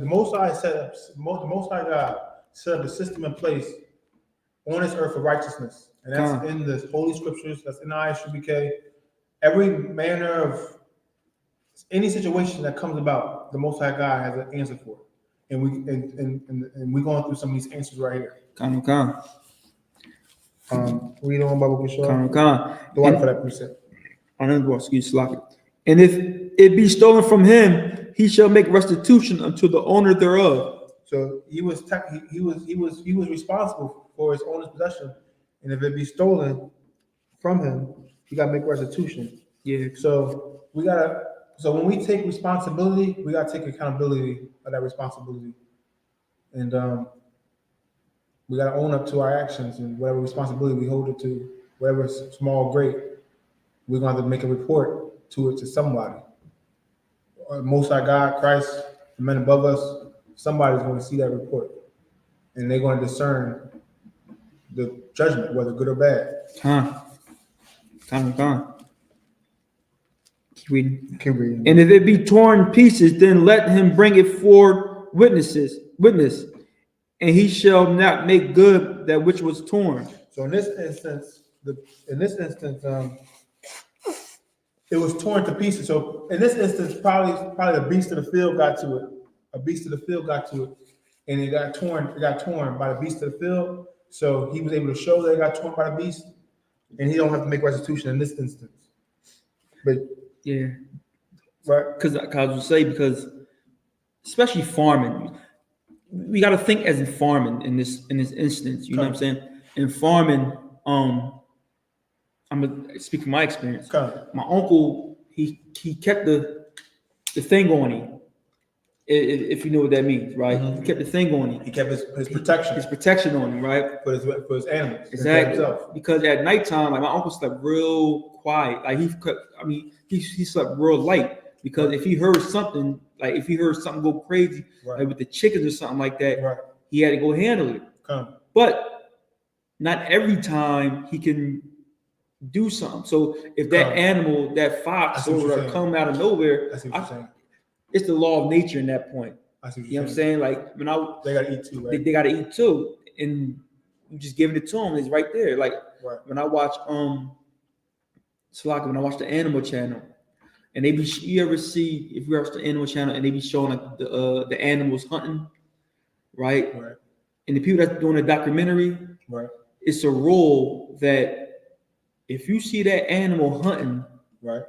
Most High God set up a system in place on this earth of righteousness, and that's in the Holy Scriptures. That's in the I.S.U.P.K. Every manner of any situation that comes about, the Most High God has an answer for it, and we're going through some of these answers right here. Read on, Bible Kishore. The water for that precept. And if it be stolen from him, he shall make restitution unto the owner thereof. So he was responsible for his owner's possession, and if it be stolen from him, he got to make restitution. Yeah. So when we take responsibility, we got to take accountability of that responsibility, and we got to own up to our actions and whatever responsibility we hold it to, whatever small or great. We're going to have to make a report to somebody. Most High God, Christ, the men above us, somebody's going to see that report, and they're going to discern the judgment, whether good or bad. Keep reading. And if it be torn in pieces, then let him bring it forward witness, and he shall not make good that which was torn. So in this instance, it was torn to pieces. So in this instance, probably the beast of the field got to it. A beast of the field got to it, and it got torn. It got torn by the beast of the field. So he was able to show that it got torn by the beast, and he don't have to make restitution in this instance. But yeah, right? Because especially farming, we got to think as in farming in this instance. You know what I'm saying? In farming, I'm gonna speak from my experience. My uncle, he kept the thing on him. If you know what that means, right? Mm-hmm. He kept the thing on him. He kept his protection. His protection on him, right? For his animals. Exactly. Because at nighttime, like my uncle slept real quiet. Like he slept real light because if he heard something go crazy, like with the chickens or something like that, he had to go handle it. But not every time he can do something. So if that animal, that fox, or come out of nowhere, it's the law of nature in that point. You know what I'm saying? Like they gotta eat too, right? They gotta eat too, and you just giving it to them. It's right there. Like when I watch when I watch the Animal Channel, and if you watch the Animal Channel and they be showing like the animals hunting, right? and the people that's doing the documentary, Right. it's a rule that if you see that animal hunting, Right.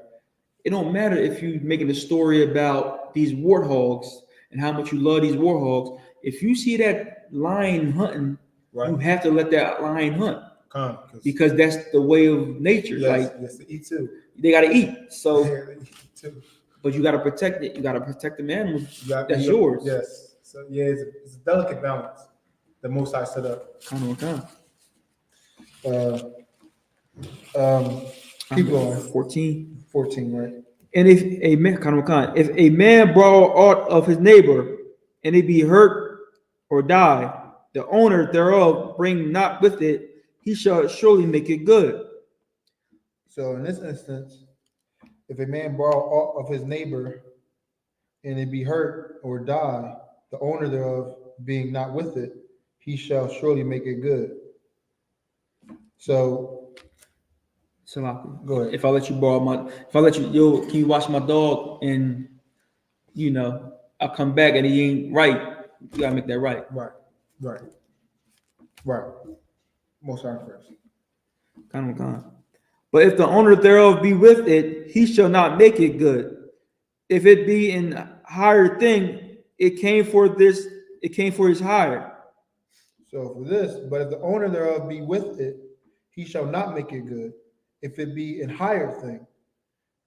it don't matter if you're making a story about these warthogs and how much you love these warthogs. If you see that lion hunting, Right. you have to let that lion hunt Con. because that's the way of nature. Yes, Like yes, to eat too. they gotta eat. So, Yeah, they eat too. but you gotta protect it. You gotta protect the animals. That's You- yours. Yes. So yeah, it's a delicate balance. The Most High set up. Kind of. Keep going. 14. 14, right? And if a man, if a man borrow aught of his neighbor, and it be hurt or die, the owner thereof bring not with it, he shall surely make it good. So in this instance, if a man borrow aught of his neighbor and it be hurt or die, the owner thereof being not with it, he shall surely make it good. So Salafi. go ahead. If I let you borrow if I let you, yo, can you watch my dog? And I come back and he ain't right. You gotta make that right. Right. Most High first. Kind of. But if the owner thereof be with it, he shall not make it good. If it be an higher thing, it came for his hire. So for this, but if the owner thereof be with it, he shall not make it good. If it be an higher thing,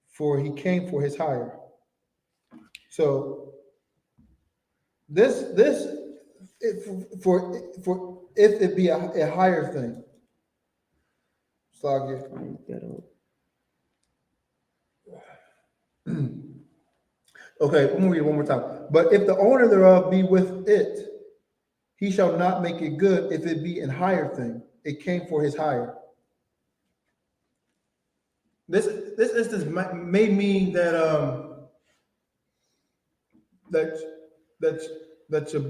for he came for his hire. So if it be a higher thing. Slog Okay, I'm gonna read it one more time. But if the owner thereof be with it, he shall not make it good if it be an higher thing. It came for his hire. This instance may mean that that your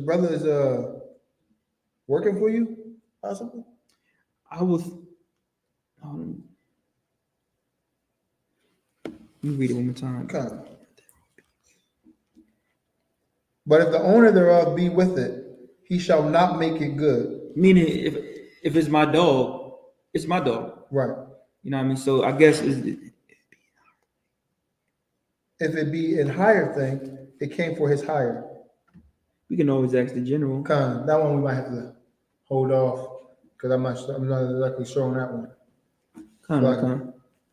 brother is working for you possibly. I was. Let me read it one more time. Okay. But if the owner thereof be with it, he shall not make it good. Meaning, if it's my dog, it's my dog. Right. You know what I mean? So I guess if it be an higher thing, it came for his hire. We can always ask the general. That one we might have to hold off because I'm not exactly sure on that one.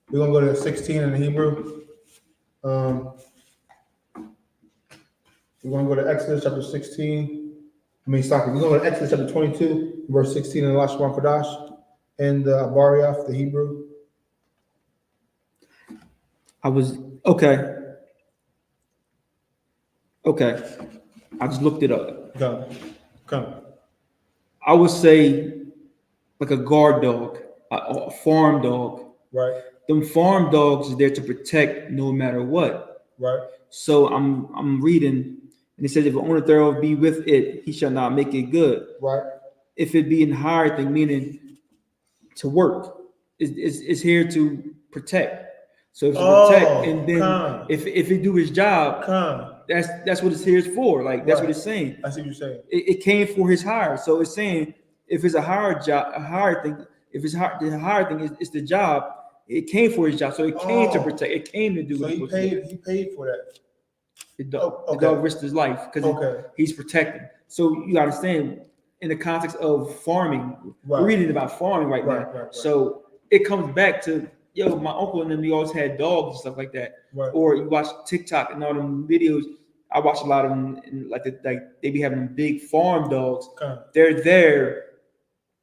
We're gonna go to 16 in the Hebrew. We're gonna go to Exodus chapter 16. We're gonna go to Exodus chapter 22, verse 16 in the Lashon Kodash and the Abariaf, the Hebrew. Okay. I just looked it up. Come. I would say like a guard dog, a farm dog. Right. Them farm dogs is there to protect no matter what. Right. So I'm reading, and it says, if the owner thereof be with it, he shall not make it good. Right. If it be in higher thing, meaning to work, is here to protect. So if it's protect, and then if it do his job, that's what it's here for. Like that's what it's saying. I see what you're saying. It came for his hire. So it's saying if it's a higher job, a higher thing, if it's higher, the higher thing is the job. It came for his job, so it came to protect. It came to do. So he paid for that. The dog risked his life because he's protecting. So you understand, in the context of farming, we're reading about farming right now. Right. So it comes back to my uncle and them. We always had dogs and stuff like that. Right. Or you watch TikTok and all them videos. I watch a lot of them, and like they be having big farm dogs. They're there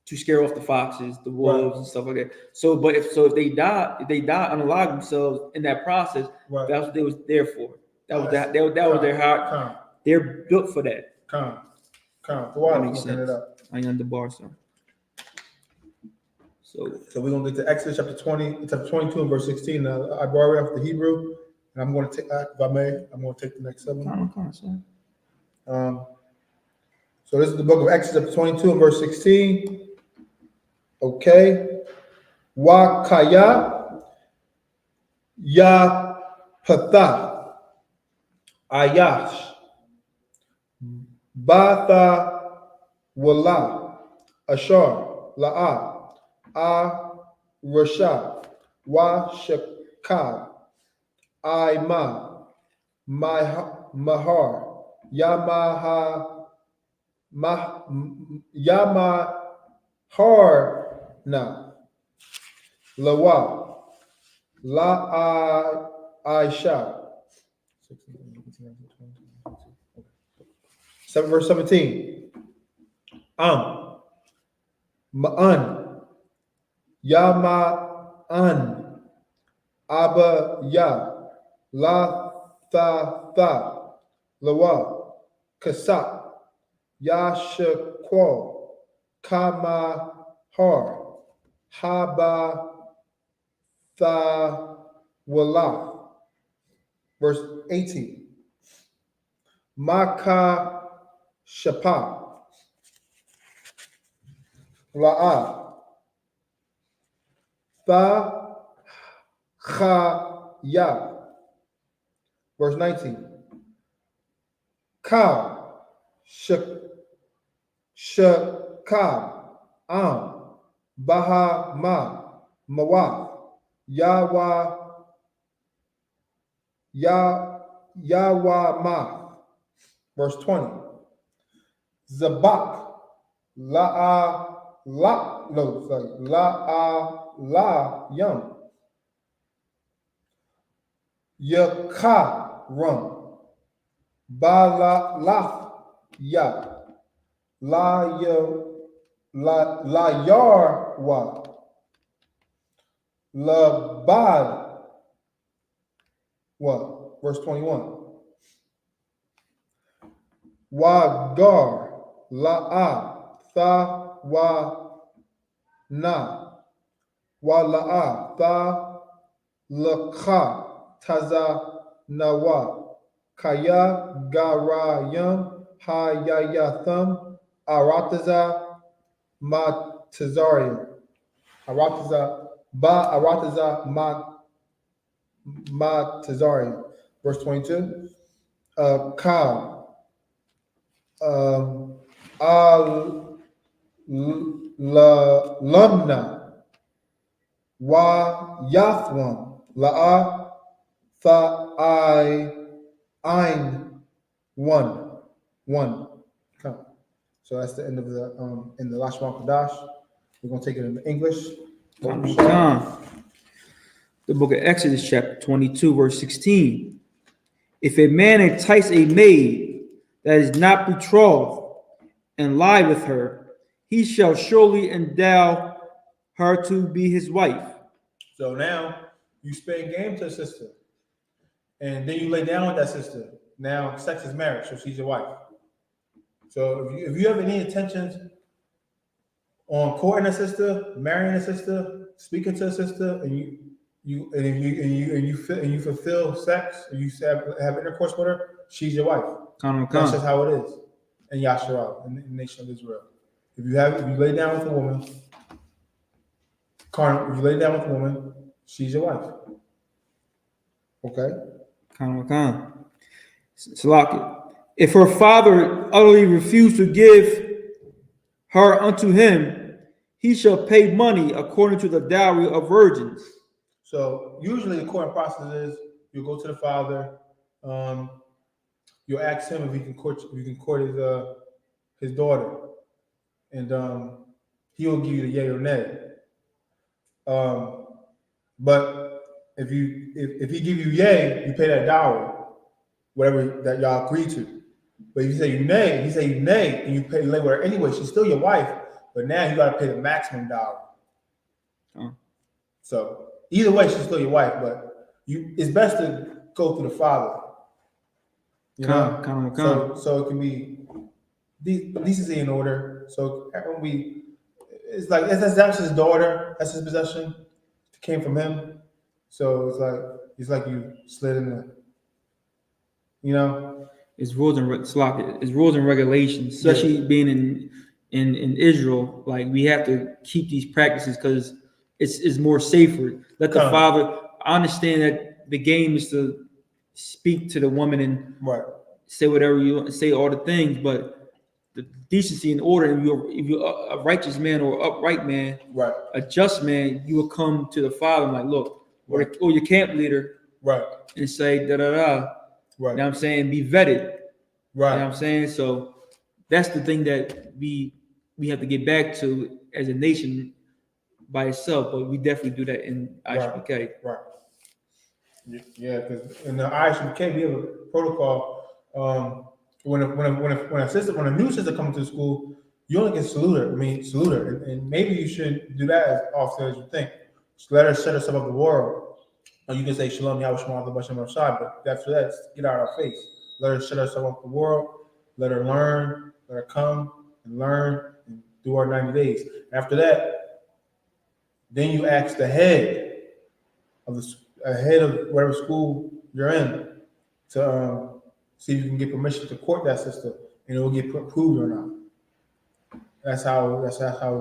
to scare off the foxes, the wolves, and stuff like that. So, if they die, unalive themselves in that process, that's what they was there for. That was their heart. They're built for that. That makes sense. I am the bar, sir. So we're gonna get to Exodus chapter 22 and verse 16. I borrow off the Hebrew, and I'm going to take, if I may, I'm going to take the next 7. So this is the book of Exodus chapter 22 and verse 16. Okay. Wakaya Ya Patha Ayash Batha Wala, Ashar, La'a, A, Rasha, Wa, Shakab, Ima, Mahar, Yamaha, Yamaharna, Lawa, La Aisha. 7 verse 17. Ma'an, Yama'an, Abba Ya, La Tha, Lawa, Kasa, Yashakwa, Kama Har, Haba Tha Wala. Verse 18. Maka Shapa, La'a, Tha Cha. Verse 19. Ka Shakab, Baha Ma, Mawath, Yawama. Verse 20. Zabak, La Yum, Yakaram, Balaf Ya, La Yarwa, Labad. What? Verse 21. Wagar, La'a, Tha Wa Na, Wala'a, Tha Lakha, Taza Nawa, Kaya Garayam, Hayayatham, Arataza, Matazarium, Arataza, Arataza, Matazarium. Verse 22. Ka, Lumna, Wa Yathwam, La'a, Tha Ein, one. Come. So that's the end of the in the last one Kadash. We're gonna take it in English. The book of Exodus, chapter 22, verse 16. If a man entice a maid that is not betrothed and lie with her, he shall surely endow her to be his wife. So now you spend game to a sister, and then you lay down with that sister. Now sex is marriage, so she's your wife. So if you have any intentions on courting a sister, marrying a sister, speaking to a sister, and you fulfill sex, and you have intercourse with her, she's your wife. That's just how it is in Yasharal, in the nation of Israel. If you lay down with a woman, if you lay down with a woman, she's your wife. Okay. Salaki. If her father utterly refused to give her unto him, he shall pay money according to the dowry of virgins. So usually the courting process is you go to the father, you'll ask him if he can court his daughter, and he will give you the yay or nay. But if he give you yay, you pay that dowry, whatever that y'all agree to. But if you say you nay, and you lay with her anyway, she's still your wife. But now you got to pay the maximum dowry. So either way, she's still your wife. But it's best to go through the father. You know, so it can be decency in order. So it's like that's his daughter. That's his possession. It came from him. So it's like you slid in the. You know, it's rules and regulations, especially being in Israel. Like we have to keep these practices because it's more safer. Let the father. I understand that the game is to speak to the woman and say whatever you want, say all the things, but the decency and order, and if you're a righteous man or upright man, Right. a just man, you will come to the Father and like, look, Right. or your camp leader, Right. and say da da da. Right. You know what I'm saying? Be vetted. Right. You know what I'm saying? So that's the thing that we have to get back to as a nation by itself, but we definitely do that in I.S.U.P.K. Right. Yeah, because in the I.S.U.K. we have a protocol. When a new sister comes to school, you only can salute her. And maybe you should do that as often as you think. Just let her set herself up the world. Or you can say Shalom Yahweh Bashem Rashad, but after that, get out of our face. Let her set herself up the world. Let her learn. Let her come and learn and do our 90 days. After that, then you ask the head of whatever school you're in to see if you can get permission to court that sister, and it will get approved or not. That's how it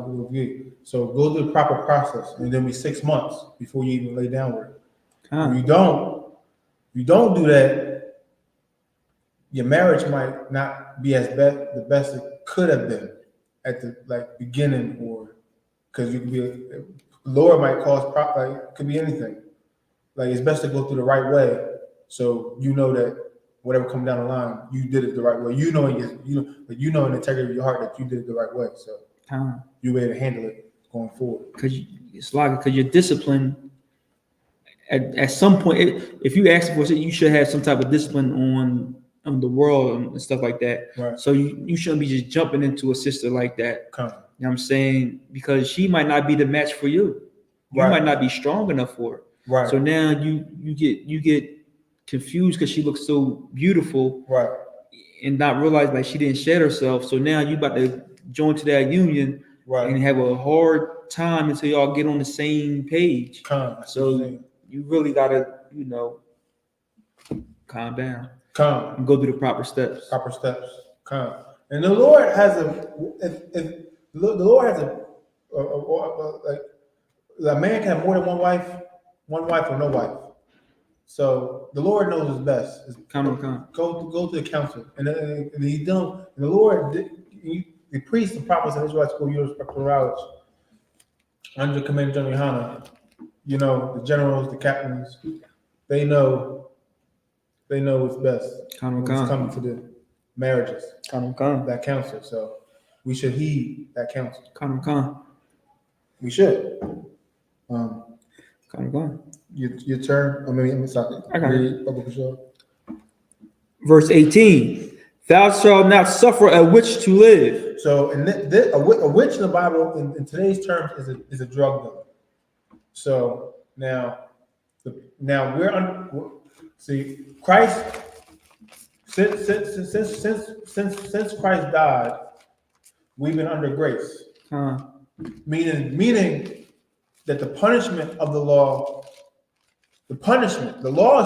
will be. So go through the proper process, and then be 6 months before you even lay down with it. If you don't do that, your marriage might not be the best it could have been at the beginning, or because you could be the Lord might cause it could be anything. Like it's best to go through the right way, so you know that whatever comes down the line, you did it the right way. You know in the integrity of your heart that you did it the right way, so you're able to handle it going forward. Because you're disciplined. At some point, if you ask for it, you should have some type of discipline on the world and stuff like that. Right. So you shouldn't be just jumping into a sister like that. Come. You know what I'm saying? Because she might not be the match for you. You might not be strong enough for her. Right. So now you get confused because she looks so beautiful. Right. And not realize like she didn't shed herself. So now you about to join to that union. Right. And have a hard time until y'all get on the same page. So you really gotta, calm down. And go through the proper steps. Calm. And the Lord has a man can have more than one wife or no wife. So the Lord knows what's best. Calm. Go to the council, and he's done. And the Lord, the priests and prophets in Israelite school, you respect plurality under Commander General YAHANNA. The generals, the captains, they know what's best. When it's coming to the marriages. That council. So we should heed that council. We should. Your turn. I'm sorry. I got it. Verse 18. Thou shalt not suffer a witch to live. So, a witch in the Bible, in today's terms, is a drug dealer. So now Christ. Since Christ died, we've been under grace. Meaning that the punishment of the law is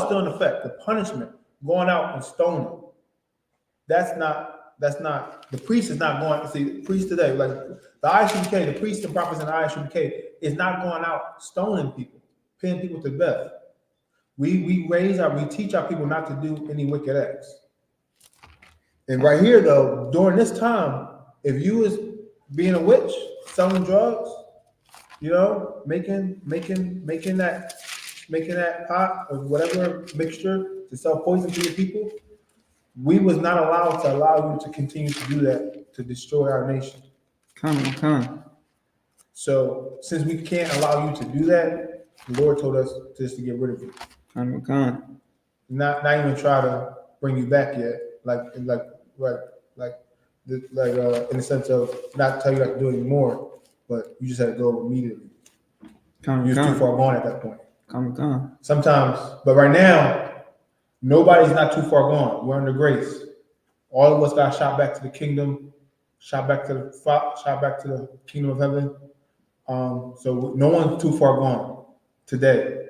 still in effect. The punishment, going out and stoning, that's not the priest is not going. See, the priest today, like the I.S.U.P.K, the priests and prophets in the I.S.U.P.K is not going out stoning people, pinning people to death. We teach our people not to do any wicked acts. And right here, though, during this time, if you was being a witch, selling drugs, making that pot or whatever mixture to sell poison to the people, we was not allowed to allow you to continue to do that to destroy our nation. So since we can't allow you to do that, the Lord told us just to get rid of you. Not even try to bring you back yet, in the sense of not tell you not to do it anymore, but you just had to go immediately. You was too far gone at that point. Sometimes, but right now, nobody's not too far gone. We're under grace. All of us got shot back to the kingdom, shot back to the kingdom of heaven. So no one's too far gone today.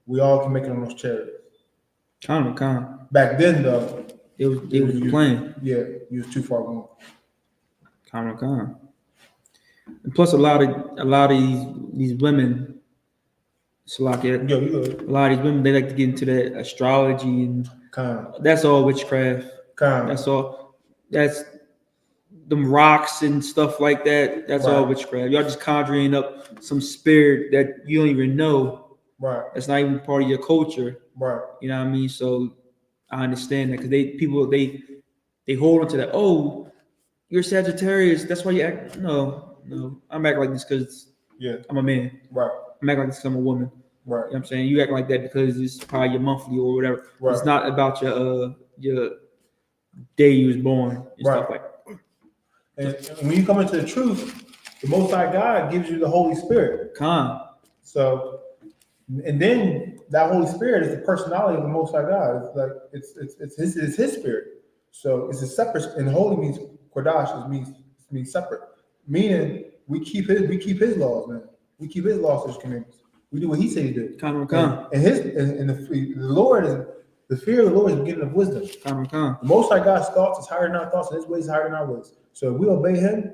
We all can make it on those chariots. Back then, though, it was a plan. Yeah, you was too far gone. And plus, a lot of these women, a lot of these women, they like to get into that astrology and that's all witchcraft. That's all. them rocks and stuff like that. That's all Right. witchcraft. Y'all just conjuring up some spirit that you don't even know. Right. That's not even part of your culture. Right. You know what I mean? So I understand that because they hold on to that. Oh, you're Sagittarius. That's why you act. No, I'm acting like this because Yeah. I'm a man. Right. I'm acting like this because I'm a woman. Right. You know what I'm saying? You act like that because it's probably your monthly or whatever. Right. It's not about your day you was born and Right. stuff like that. And when you come into the truth, the Most High God gives you the Holy Spirit. So, and then that Holy Spirit is the personality of the Most High God. It's like it's His Spirit. So it's a separate. And holy means kodash. It means separate. Meaning we keep His laws, man. We keep His laws, His commandments. We do what He said to do. And the Lord is the fear of the Lord is the beginning of wisdom. The Most High God's thoughts is higher than our thoughts, and His ways is higher than our ways. So if we obey Him,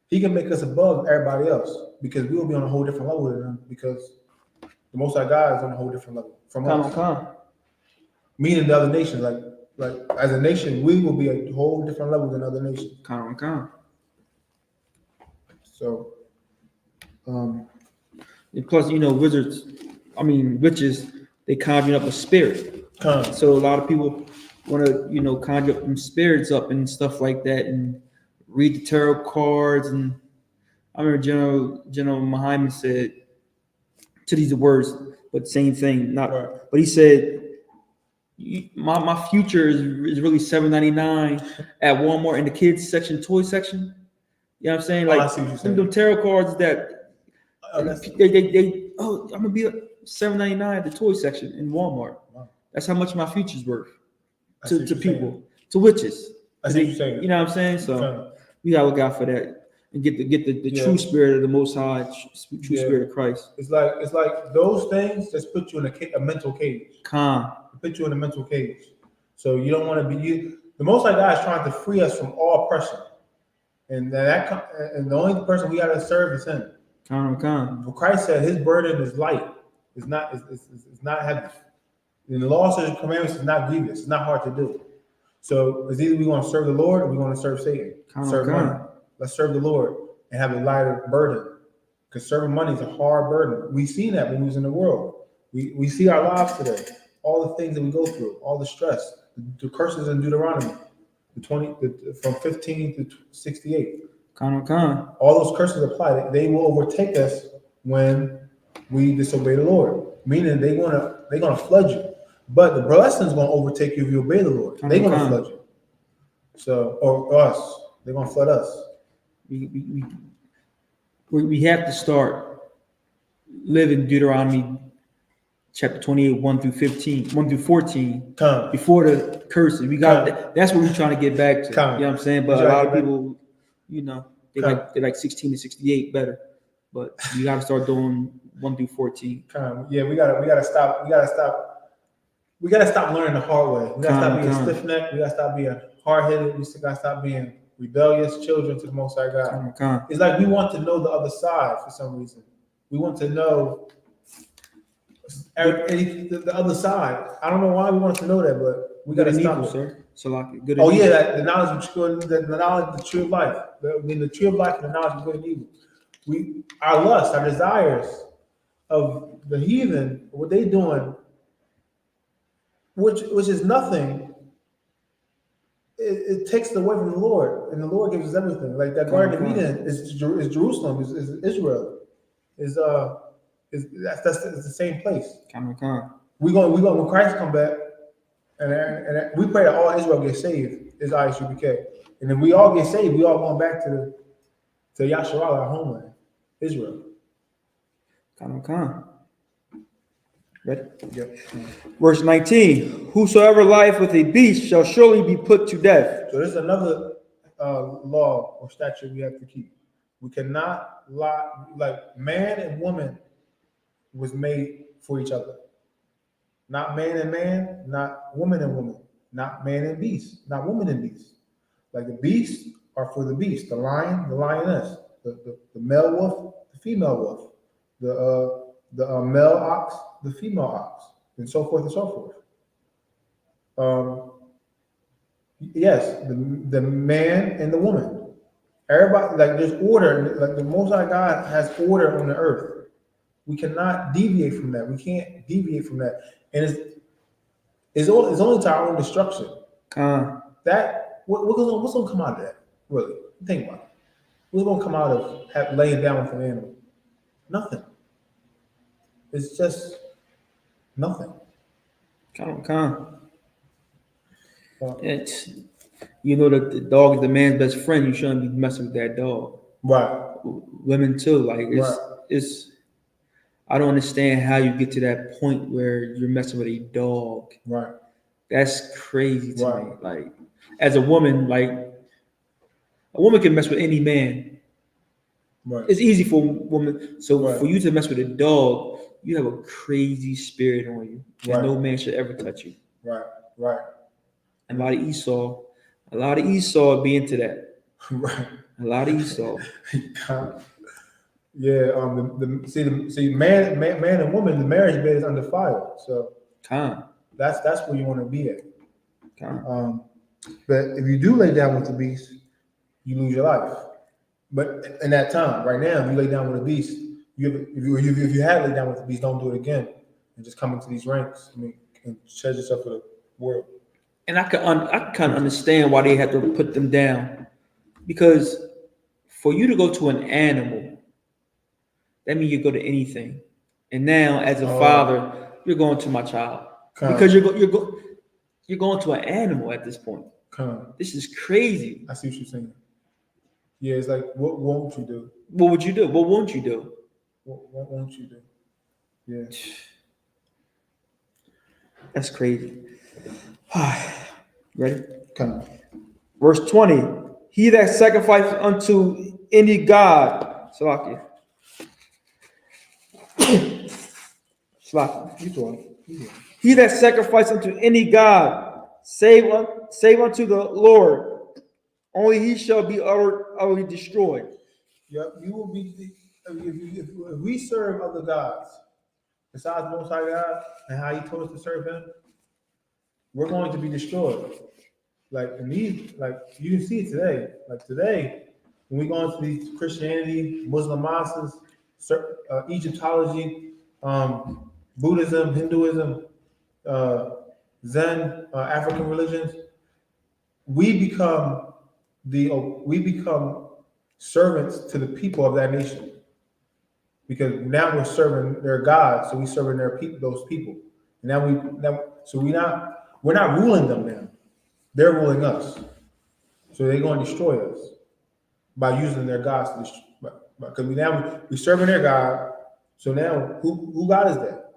He can make us above everybody else because we will be on a whole different level than Him. Because the Most High God is on a whole different level from us. Meaning the other nations, like as a nation, we will be a whole different level than other nations. So, and plus, witches, they conjure up a spirit. So a lot of people want to, conjure up them spirits up and stuff like that, and read the tarot cards. And I remember General Muhammad said, to these words, but same thing, not. Right. But he said, my future is really $7.99 at Walmart in the kids section, toy section. You know what I'm saying? Like them tarot cards that I'm gonna be $7.99 at the toy section in Walmart. Wow. That's how much my future's worth to people, to witches. I see what you're saying. You know what I'm saying? So we gotta look out for that and get the true spirit of the Most High, true spirit of Christ. It's like those things just put you in a mental cage. Put you in a mental cage. So you don't want to be. The Most High God is trying to free us from all oppression, and and the only person we got to serve is Him. Christ said His burden is light. It's not heavy. And the laws and commandments is not grievous. It's not hard to do. So it's either we're going to serve the Lord or we're going to serve Satan. Serve money. Let's serve the Lord and have a lighter burden. Because serving money is a hard burden. We've seen that when we was in the world. We see our lives today. All the things that we go through, all the stress, the curses in Deuteronomy, from 15 to 68. All those curses apply. They will overtake us when we disobey the Lord. Meaning they're gonna flood you. But the blessings gonna overtake you if you obey the Lord. They're gonna flood you. So or us, they're gonna flood us. We have to start living Deuteronomy chapter 28, 1 through 14, before the curses. We got that's what we're trying to get back to. You know what I'm saying? But a lot of people, they like 16 to 68 better. But you got to start doing 1 through 14. Yeah, we gotta stop learning the hard way. We gotta stop being stiff-necked. We gotta stop being hard-headed. We gotta stop being rebellious children to the Most High God. It's like we want to know the other side for some reason. We want to know the other side. I don't know why we want to know that, but we gotta stop it. Sir. The knowledge of the tree of life. The tree of life and the knowledge of good and evil. Our lust, our desires of the heathen, what they doing, which is nothing. It takes it away from the Lord, and the Lord gives us everything. Like that Garden of Eden is Jerusalem, is Israel, that's the same place. We going when Christ come back, and we pray that all Israel get saved. Is I.S.U.P.K. And if we all get saved, we all going back to Yasharah, our homeland, Israel. Ready? Yep. Verse 19, whosoever lieth with a beast shall surely be put to death. So there's another law or statute we have to keep. We cannot lie, like man and woman was made for each other. Not man and man, not woman and woman, not man and beast, not woman and beast. Like the beasts are for the beast, the lion, the lioness, the male wolf, the female wolf, the male ox, the female ox, and so forth and so forth. Yes, the man and the woman. Everybody, like there's order, like the Most High God has order on the earth. We cannot deviate from that. We can't deviate from that, and it's only to our own destruction. That what's gonna come out of that? Really, think about it. What's gonna come out of laying down with an animal? Nothing. It's just nothing. It's, you know that the dog is the man's best friend. You shouldn't be messing with that dog. Right. Women too. Like it's. I don't understand how you get to that point where you're messing with a dog. Right. That's crazy to me. Like, as a woman, like a woman can mess with any man. Right. It's easy for a woman. So for you to mess with a dog, you have a crazy spirit on you. And no man should ever touch you. Right. Right. And a lot of Esau be into that. Right. A lot of Esau. Yeah. See, man and woman, the marriage bed is undefiled. So that's where you want to be at. But if you do lay down with the beast, you lose your life. But in that time, right now, if you lay down with a beast, if you had laid down with the beast, don't do it again, and just come into these ranks. I mean, and shed yourself for the world. And I kind of understand why they had to put them down, because for you to go to an animal, that means you go to anything. And now, as a father, you're going to my child because you're going to an animal at this point. This is crazy. I see what you're saying. Yeah, it's like, what won't you do? What would you do? What won't you do? What won't you do? Yeah. That's crazy. Ready? Verse 20. He that sacrificeth unto any god, Salakia. He that sacrificeth unto any god, save unto the Lord, only he shall be utterly destroyed. Yep, you will be. If we serve other gods besides the Most High God and how He told us to serve Him, we're going to be destroyed. Like in these, like you can see it today. Like today, when we go into these Christianity, Muslim mosques, Egyptology, Buddhism, Hinduism, Zen, African religions, we become servants to the people of that nation, because now we're serving their gods, so we're serving those people. And we're not ruling them now; they're ruling us. So they're going to destroy us by using their gods to destroy. Because we're serving their God. So now, who God is that?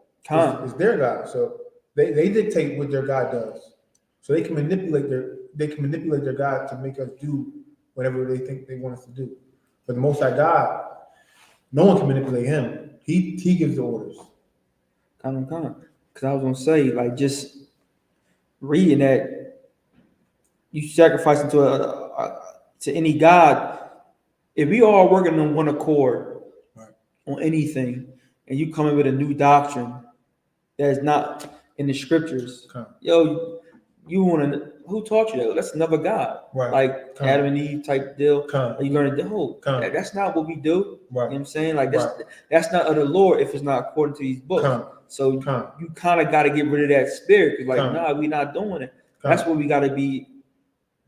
It's their God. So they dictate what their God does. So they can manipulate their God to make us do whatever they think they want us to do. But the Most High God, no one can manipulate Him. He gives the orders. Because I was gonna say, like, just reading that you sacrificing to any god. If we all working on one accord on anything, and you come in with a new doctrine that is not in the scriptures, you want to. Who taught you that? That's another God, like Adam and Eve type deal. You learn that's not what we do. You know what I'm saying? Like that's not of the Lord if it's not according to these books. So you kind of got to get rid of that spirit. Like, nah, we're not doing it. That's what we got to be.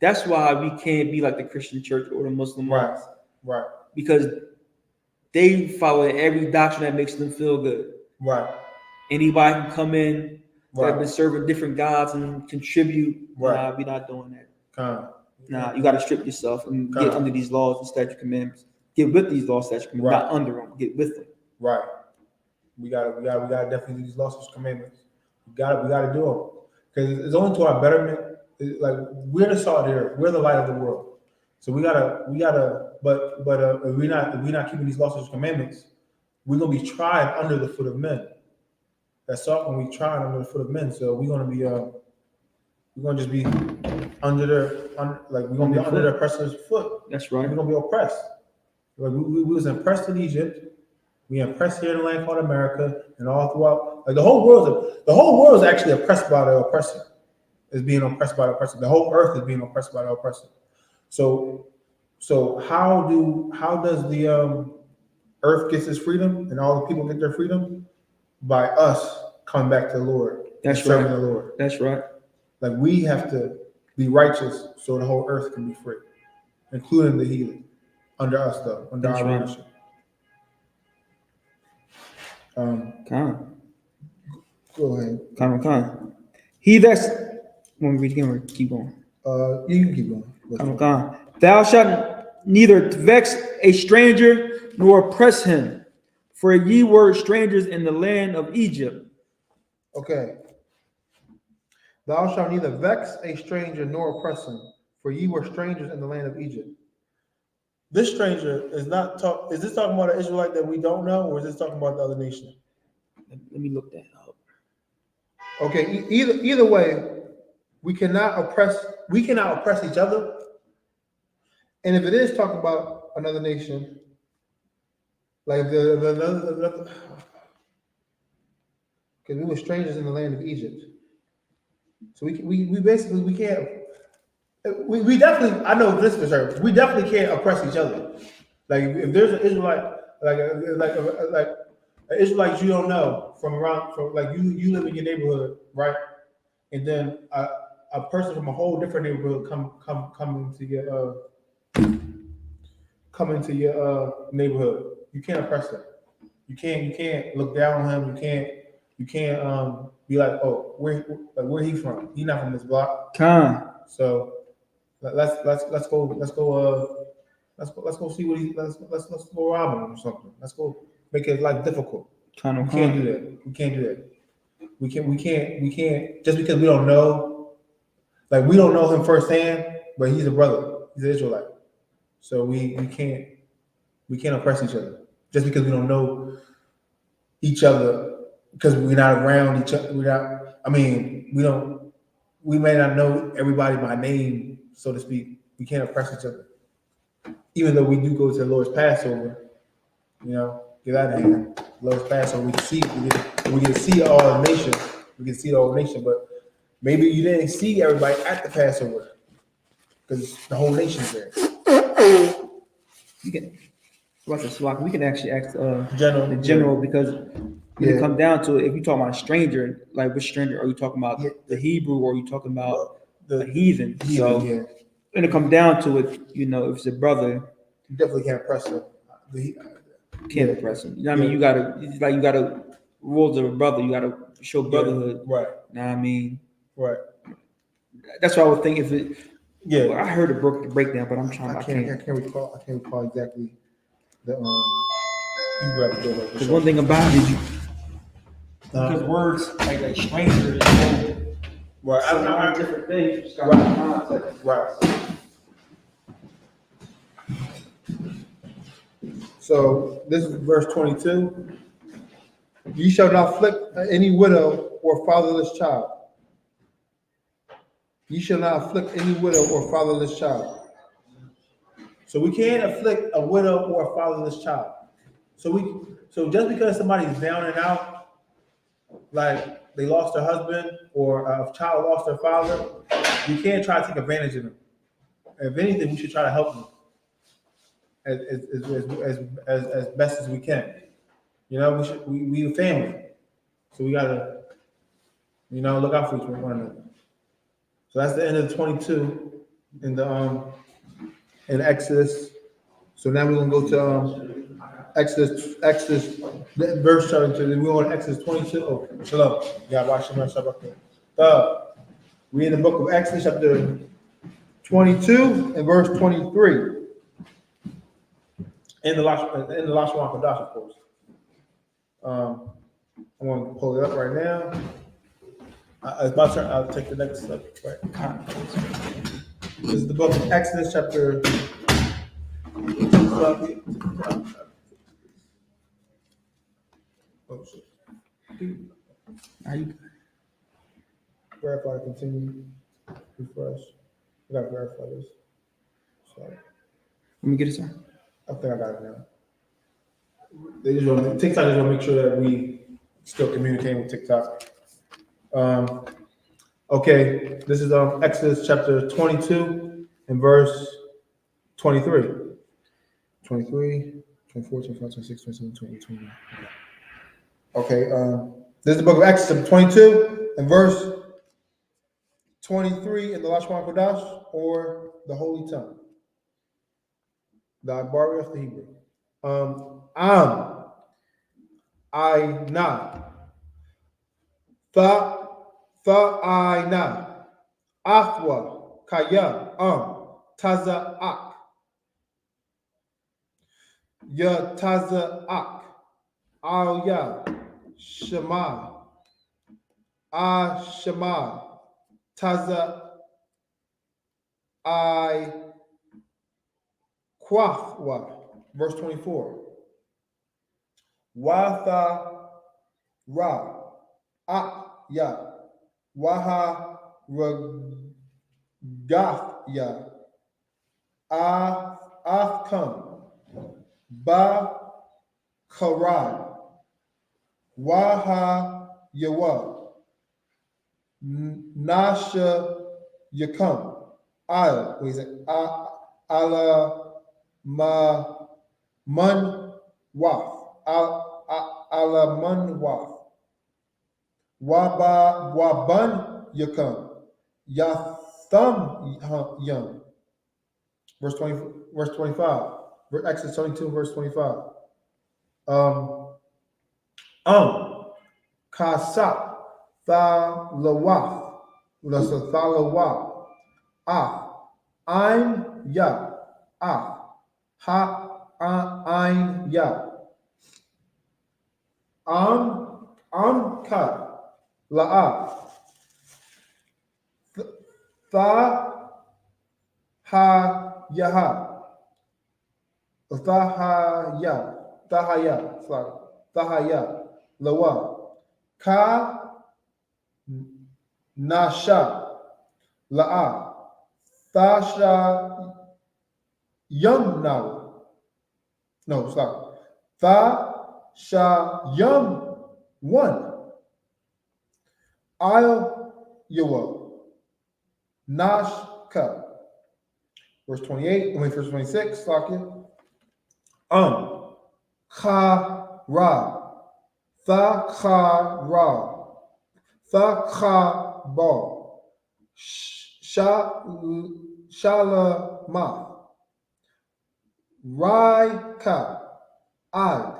That's why we can't be like the Christian church or the Muslim mosques. Right. Because they follow every doctrine that makes them feel good. Right. Anybody can come in. That been serving different gods and contribute. Nah, we're not doing that. Nah, you got to strip yourself and get under these laws and statute commandments. Get with these laws, statute commandments, not under them. Get with them. Right. We got definitely do these laws and commandments. We got to do them, because it's only to our betterment. Like, we're the salt of the earth. We're the light of the world. So we gotta. But if we're not keeping these laws and commandments, we're gonna be tried under the foot of men. That's all when we try under the foot of men. So we're gonna just be under their oppressor's foot. That's right. We're gonna be oppressed. Like we was oppressed in Egypt. We oppressed here in a land called America, and all throughout. Like the whole world is actually oppressed by the oppressor. Is being oppressed by the oppressor. The whole earth is being oppressed by the oppressor. So So how does the earth gets its freedom and all the people get their freedom? By us coming back to the Lord. That's and serving right. the Lord. That's right. Like we have to be righteous so the whole earth can be free, including the heathen. Under us though, under That's our right. leadership. Go ahead. Come. He that's when we read again, or keep going. You can keep going. Come. Thou shalt neither vex a stranger nor oppress him, for ye were strangers in the land of Egypt. Okay. Thou shalt neither vex a stranger nor oppress him, for ye were strangers in the land of Egypt. This stranger is not talk. Is this talking about an Israelite that we don't know, or is this talking about the other nation? Let me look that up. Okay. Either way, we cannot oppress each other. And if it is talking about another nation, like because we were strangers in the land of Egypt, so we basically we can't. We definitely, I know this for sure. We definitely can't oppress each other. Like if there's an Israelite, like an Israelite you don't know from like you live in your neighborhood, right? And then a person from a whole different neighborhood come into your neighborhood. You can't oppress them. You can't look down on him. You can't be like, oh, where he from? He's not from this block. So let's go see what let's go rob him or something. Let's go make his life difficult. We can't do that. We can't do that. We can't just because we don't know, like we don't know him firsthand, but he's a brother. He's an Israelite. So we can't oppress each other just because we don't know each other, because we're not around each other. We may not know everybody by name, so to speak. We can't oppress each other. Even though we do go to the Lord's Passover, get out of here. Lord's Passover, we get to see all the nations. We can see the whole nation, but maybe you didn't see everybody at the Passover because the whole nation's there. We can actually ask the General, because when it comes down to it, if you talk about a stranger, like which stranger are you talking about? The Hebrew, or are you talking about the heathen? So when it comes down to it, if it's a brother, you definitely can't oppress him. Can't oppress him. I mean, you gotta rules of a brother. You gotta show brotherhood. Right. Know what I mean? Right. That's what I would think if it. Yeah. Well, I heard the breakdown, but I can't recall exactly the Because one thing about it, because words like stranger is right. I don't know different things. Right. So this is verse 22. Ye shall not afflict any widow or fatherless child. Ye shall not afflict any widow or fatherless child. So we can't afflict a widow or a fatherless child. So just because somebody's down and out, like they lost their husband or a child lost their father, we can't try to take advantage of them. If anything, we should try to help them as best as we can. We a family, so we gotta look out for one another. So that's the end of 22 in the in Exodus. So now we're gonna go to Exodus verse 22. We're on Exodus 22. Oh, shalom. We in the book of Exodus chapter 22 and verse 23. In the Lashon Kodash, of course. I'm going to pull it up right now. It's my turn. I'll take the next step. Right. This is the book of Exodus, chapter. Oh shit. Verify, continue, refresh. I gotta verify this. Sorry. Let me get it, sir. I think I got it now. TikTok just want to make sure that we still communicating with TikTok. Okay, this is Exodus chapter 22 and verse 23. 23, 24, 25, 26, 27, 28, 29. Okay, this is the book of Exodus 22 and verse 23 in the Lashon Kodash, or the Holy Tongue. The Ibari of the Hebrew. I na. I na. Athwa. Kaya. Taza ak. Ya taza ak. Al ya. Shema. Shema. Taza I Kwafwa. Verse 24. Watha Ra. Ak ya. Waha Ragath ya. Afkam. Ba Karan. Waha Yawa. Nasha Yakam. What is it? Ala ma man waf. Ala man waf. Waban Yakam. Yatham Yam. Verse 25. Exodus 22, verse 25. Kasa Thalawaf. Thalawaf. Ein ya. Ein ya. Ka. La'a. Yaha. Thahaya. Lawa. Ka. Nasha. La'a. Thasha Yum now. No, stop. Thasha Yum one. Yawa. Nashka. Verse 28, verse 26, stop it. Cha Ra. Thachara. Thachaba. Shalama. Raika. Ad.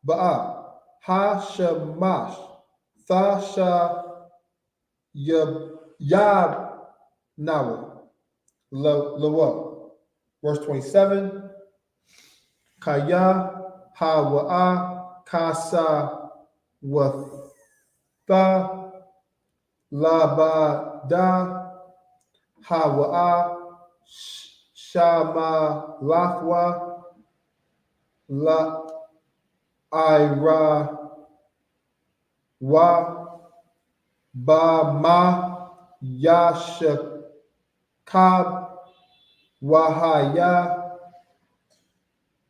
Ba'a. Hashamash. Thasha. Yab. Nawa. Lawa. Verse 27. Kaya. Hawa'a. Kasa. Watha. Labada. Hawa'a. Shama. Lathwa. La. Ira. Wa. Bama. Yashakab. Wahaya.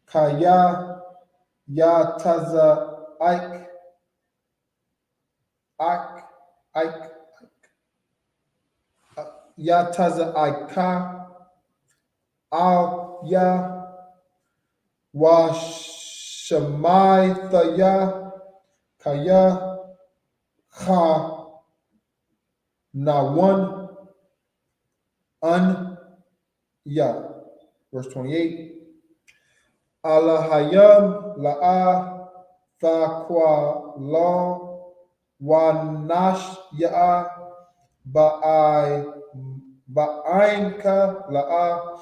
Kaya. Yataza. Yataza Aika. Al Ya. Washamai Thaya. Kaya. Ha. Nawan. Ya. Verse 28. Alahayam La'a. Thaqwa La. Wanash Ya. Ba'ainka La'a.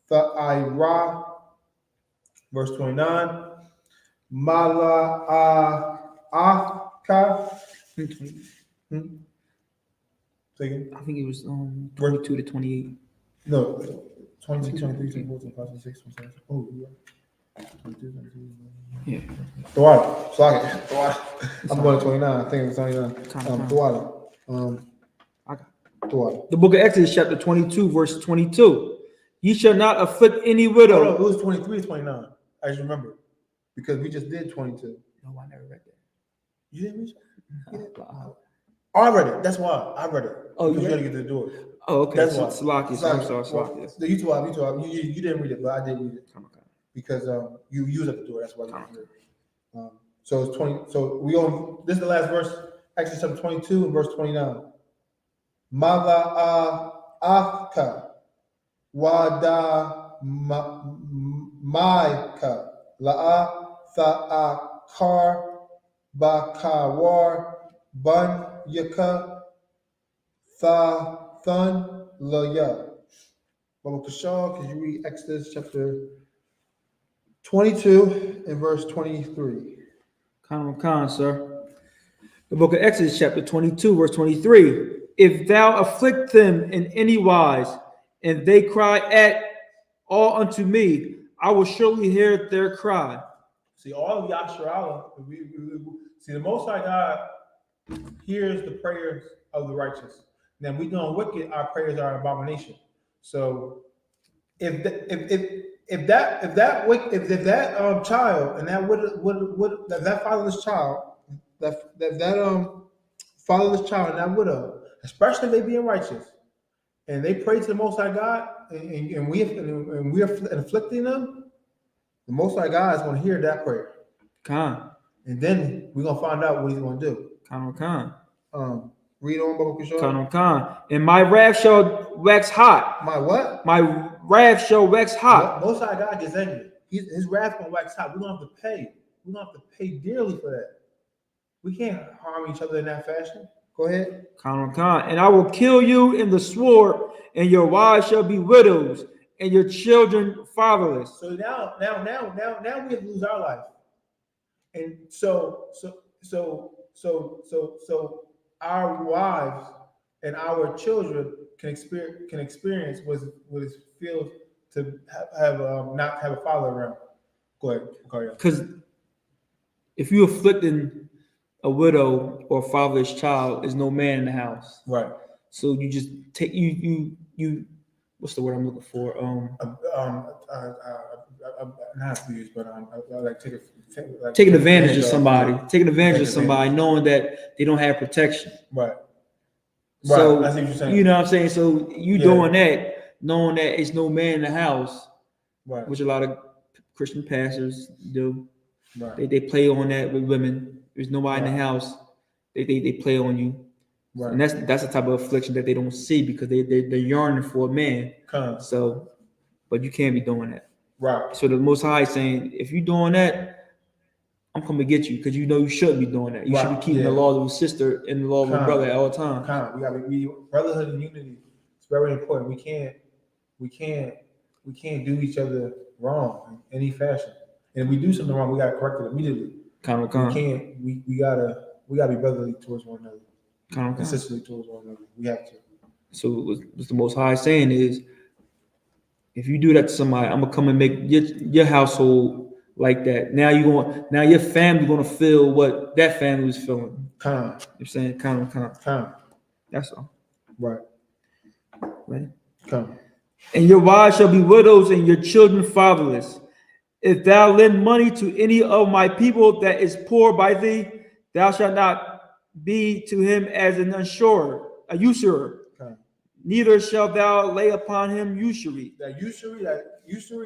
Tha'ira. Verse 29. Mala'aka. Second. I think it was 22 to 28. No, 22, 23, 24, 25, 26, 27. Oh, yeah. 22, 23. Yeah. Thawada. I'm going to 29. I think it's 29. Thawada. Thawada. The book of Exodus, chapter 22, verse 22. Ye shall not afflict any widow. No, it was 23, 29. I just remember. Because we just did 22. No, I never read that. You didn't read that? I read it. That's why I read it. Oh, because you you read gotta get to do it. Oh, okay. That's So, why. Salakia. It's So I'm like, sorry, well, Salakia. the you didn't read it, but I did read it Okay. because you have to do it. That's why you didn't read it. So it's 20. So we on this is the last verse. Exodus chapter 22 and verse 29. Mala'aka wada maika la'a tha'akar bakawar bun yaka thun laya. Baba Kashal, could you read Exodus chapter 22 and verse 23? Khan, sir. The book of Exodus, chapter 22, verse 23. If thou afflict them in any wise, and they cry at all unto me, I will surely hear their cry. See, all of Yasharala, see, the Most High God hears the prayers of the righteous. Now, we doing wicked, our prayers are an abomination. So, if that child and that fatherless child, fatherless child and that widow, especially if they being righteous, and they pray to the Most High God, and we are inflicting them, the Most High God is going to hear that prayer. Khan. And then we're gonna find out what he's gonna do. Khan. Read on, Baba Kishore. Khan. And my wrath shall wax hot. My what? My wrath shall wax hot. Most High God gets angry. His wrath gonna wax hot. We're gonna have to pay. We're gonna have to pay dearly for that. We can't harm each other in that fashion. Go ahead. Khan. And I will kill you in the sword, and your wives shall be widows, and your children fatherless. So now we have to lose our life. And so our wives and our children can experience what it feels to not have a father around. Go ahead, because if you afflicting a widow or a fatherless child, is no man in the house, right? So you just take you what's the word I'm looking for? Not abuse, but like taking advantage of somebody, knowing that they don't have protection. Right. So I see what you're saying. You know what I'm saying? So doing that, knowing that it's no man in the house, right? Which a lot of Christian pastors do. Right. They play on that with women. There's nobody in the house. They play on you. Right. And that's the type of affliction that they don't see because they're yearning for a man. So, but you can't be doing that. Right. So the Most High is saying, if you're doing that, I'm coming to get you because you know you shouldn't be doing that. You should be keeping the laws of a sister and the law of a brother at all times. We got to be brotherhood and unity. It's very important. We can't do each other wrong in any fashion. And if we do something wrong, we got to correct it immediately. We gotta be brotherly towards one another. Consistently towards one another. We have to. So what the Most High saying is, if you do that to somebody, I'm gonna come and make your household like that. Now your family gonna feel what that family was feeling. You're saying That's all. Right. Ready? And your wives shall be widows, and your children fatherless. If thou lend money to any of my people that is poor by thee, thou shalt not be to him as an usurer. Neither shalt thou lay upon him usury. That usury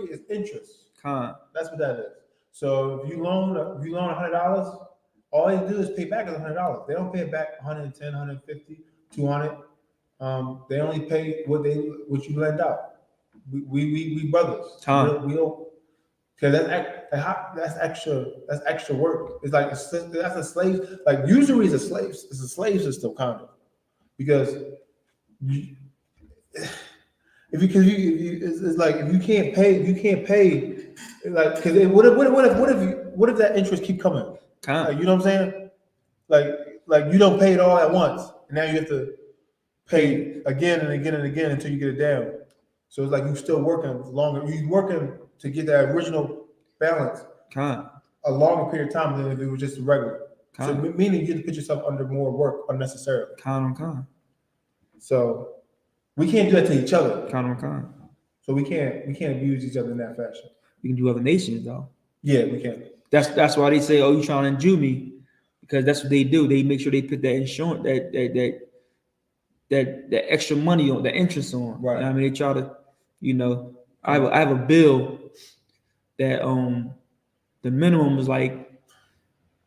is interest. That's what that is. So if you loan $100, all they do is pay back $100. They don't pay it back 110, 150, 200. They only pay what you lend out. We brothers. We don't. Because that's extra work. It's like that's a slave. Like usury is a slave. It's a slave system kind of, because it's like if you can't pay, like because what if that interest keep coming? Like, you know what I'm saying? Like you don't pay it all at once, and now you have to pay again and again and again until you get it down. So it's like you're still working longer. You're working to get that original balance a longer period of time than if it was just regular. So meaning you have to put yourself under more work unnecessarily. So we can't do that to each other. So we can't abuse each other in that fashion. We can do other nations though. Yeah, we can. That's why they say, "Oh, you trying to Jew me?" because that's what they do. They make sure they put that insurance, that extra money on, the interest on. Right. You know what I mean, they try to, you know, I have a bill that the minimum is like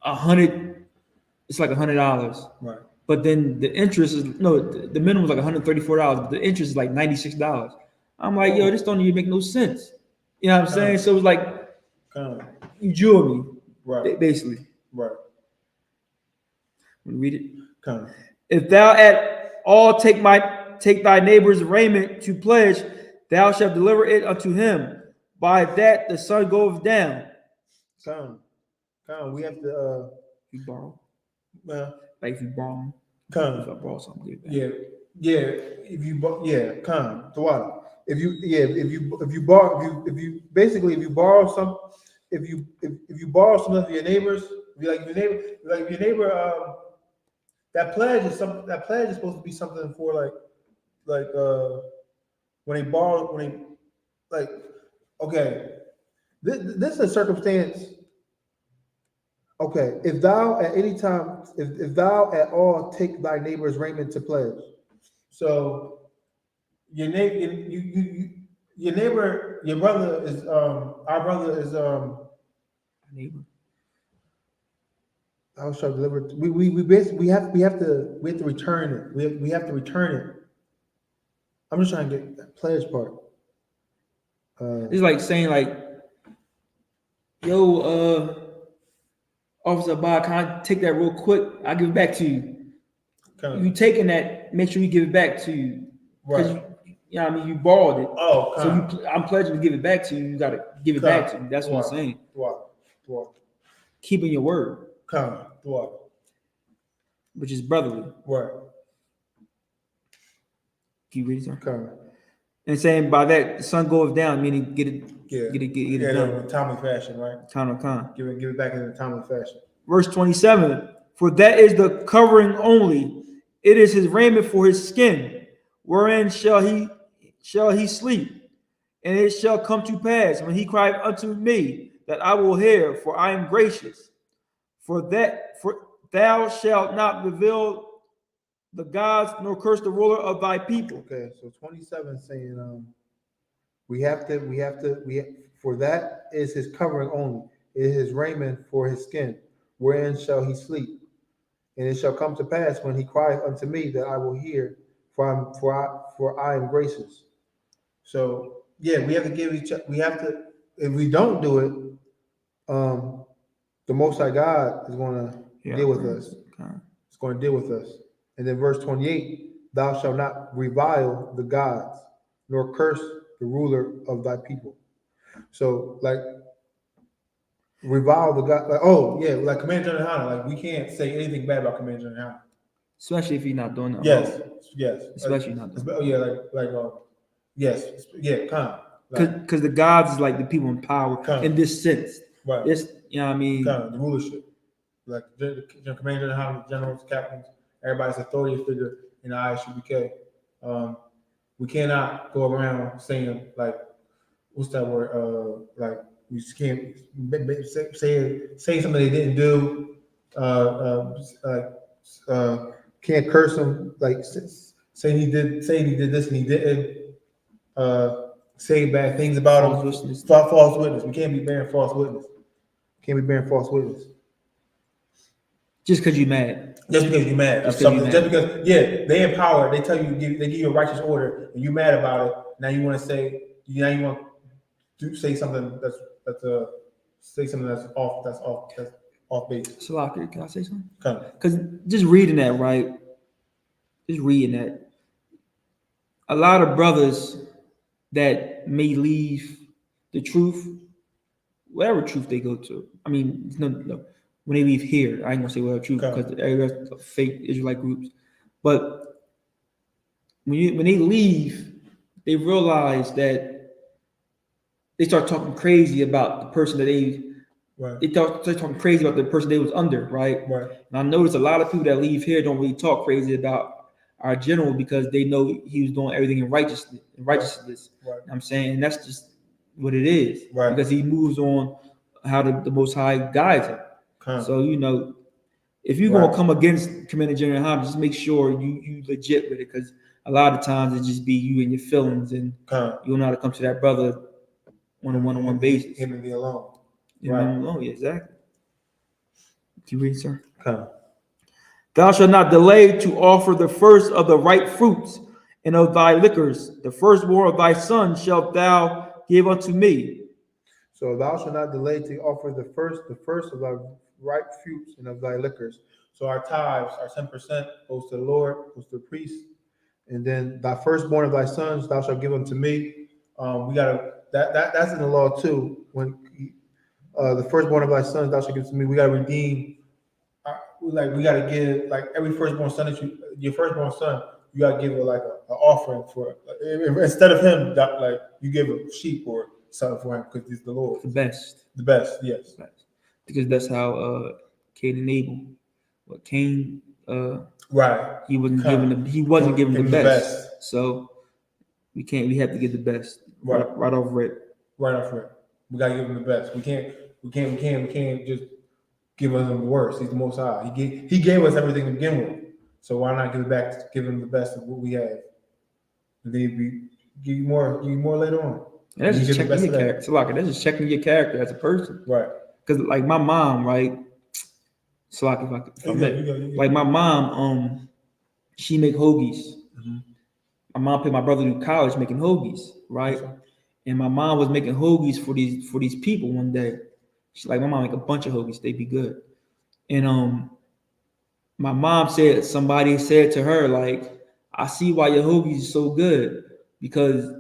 $100. It's like $100. Right. But then the interest is the minimum is like $134. But the interest is like $96. I'm like, yo, this don't even make no sense. You know what I'm saying? So it's like you jewel me, right? Basically. Right. Read it. Come. If thou at all take thy neighbor's raiment to pledge, thou shalt deliver it unto him. By that the sun goeth down. Come. We have to. You borrow. Like if you borrow. Come. If I borrow something, give it back. Yeah. If you come. The water. If you borrow some, if you borrow something from your neighbors, if your neighbor, that pledge is supposed to be something for like when they borrow, okay, this is a circumstance. Okay, if thou at any time, if thou at all take thy neighbor's raiment to pledge, so your neighbor, your neighbor, your brother is our brother is neighbor. I was trying to deliver. We basically we have to return it. We have to return it. I'm just trying to get that pledge part. It's like saying yo, Officer Bob, can I take that real quick? I'll give it back to you. You taking that, make sure you give it back to you. Right. You know what I mean? You borrowed it. Oh, so I'm pledging to give it back to you. You got to give it back to me. That's what I'm saying. What? Keeping your word. What? Which is brotherly. Right. Can you read it, sir? And saying by that the sun goes down, meaning get it done. In a timely fashion, right? Give it back in a timely fashion. Verse 27, for that is the covering only, it is his raiment for his skin, wherein shall he sleep, and it shall come to pass when he cried unto me that I will hear, for I am gracious. For thou shalt not reveal the gods nor curse the ruler of thy people. Okay, so 27 saying we have for that is his covering only, it is his raiment for his skin, wherein shall he sleep, and it shall come to pass when he crieth unto me that I will hear, for I am gracious. So yeah, we have to give if we don't do it, the Most High God is going to deal with us. Okay. It's going to deal with us. And then verse 28, thou shalt not revile the gods, nor curse the ruler of thy people. So revile the God, like Commander General Yohanna, we can't say anything bad about Commander General Yohanna. Especially if you're not doing that. Yes. Especially not doing because the gods is like the people in power in this sense. Right. It's, you know what I mean? The rulership. Like the Commander General Yohanna, generals, captains, everybody's authority figure in the I.S.U.P.K. We cannot go around saying what's that word? We can't say something they didn't do. Can't curse them. Saying he did this and he didn't. Say bad things about him. False witness. We can't be bearing false witness. Just because you're mad. Just because you're mad. Just because they empower. They tell you, they give you a righteous order, and you're mad about it. Now you want to say something that's off base. Salaki, can I say something? Because just reading that, right? A lot of brothers that may leave the truth, whatever truth they go to. I mean, no. When they leave here, I ain't gonna say whatever truth because everybody's fake Israelite groups. But when they leave, they realize that they start talking crazy about the person that they start talking crazy about the person they was under, right? Right. And I notice a lot of people that leave here don't really talk crazy about our general because they know he was doing everything in righteousness. Right. You know what I'm saying, and that's just what it is. Right. Because he moves on how the Most High guides him. So if you're Right. gonna come against Commander General Yohana, just make sure you legit with it, because a lot of times it just be you and your feelings, and you don't know how to come to that brother on a one-on-one basis. Him and me alone. And Right. then, oh, yeah, exactly. Can you read, sir? Come. Thou shalt not delay to offer the first of the ripe fruits and of thy liquors. The firstborn of thy sons shalt thou give unto me. So thou shalt not delay to offer the first of thy ripe fruits and of thy liquors. So our tithes, our 10% goes to the Lord, goes to the priest, and then thy firstborn of thy sons thou shalt give unto me. We gotta that's in the law too. When the firstborn of thy sons thou shalt give to me, we gotta redeem. We gotta give like every firstborn son that your firstborn son, you gotta give an offering for instead of him that like you give a sheep or something for him because he's the Lord. The best. The best, yes. The best. Because that's how Cain and Abel. What Cain right. He wasn't given the best. So we have to give the best. Right off rip. Right off rip. We gotta give him the best. We can't just give him the worst. He's the Most High. He gave us everything to begin with. So why not give it back? Give him the best of what we have, and then we give you more later on. And that's just checking your character. So like that's just checking your character as a person, right? Because like my mom, right? So like like my mom, she make hoagies. Mm-hmm. My mom paid my brother through college making hoagies, right? Okay. And my mom was making hoagies for these people one day. She's like, my mom make a bunch of hoagies, they be good. And my mom said, somebody said to her, like, I see why your hoagies is so good, because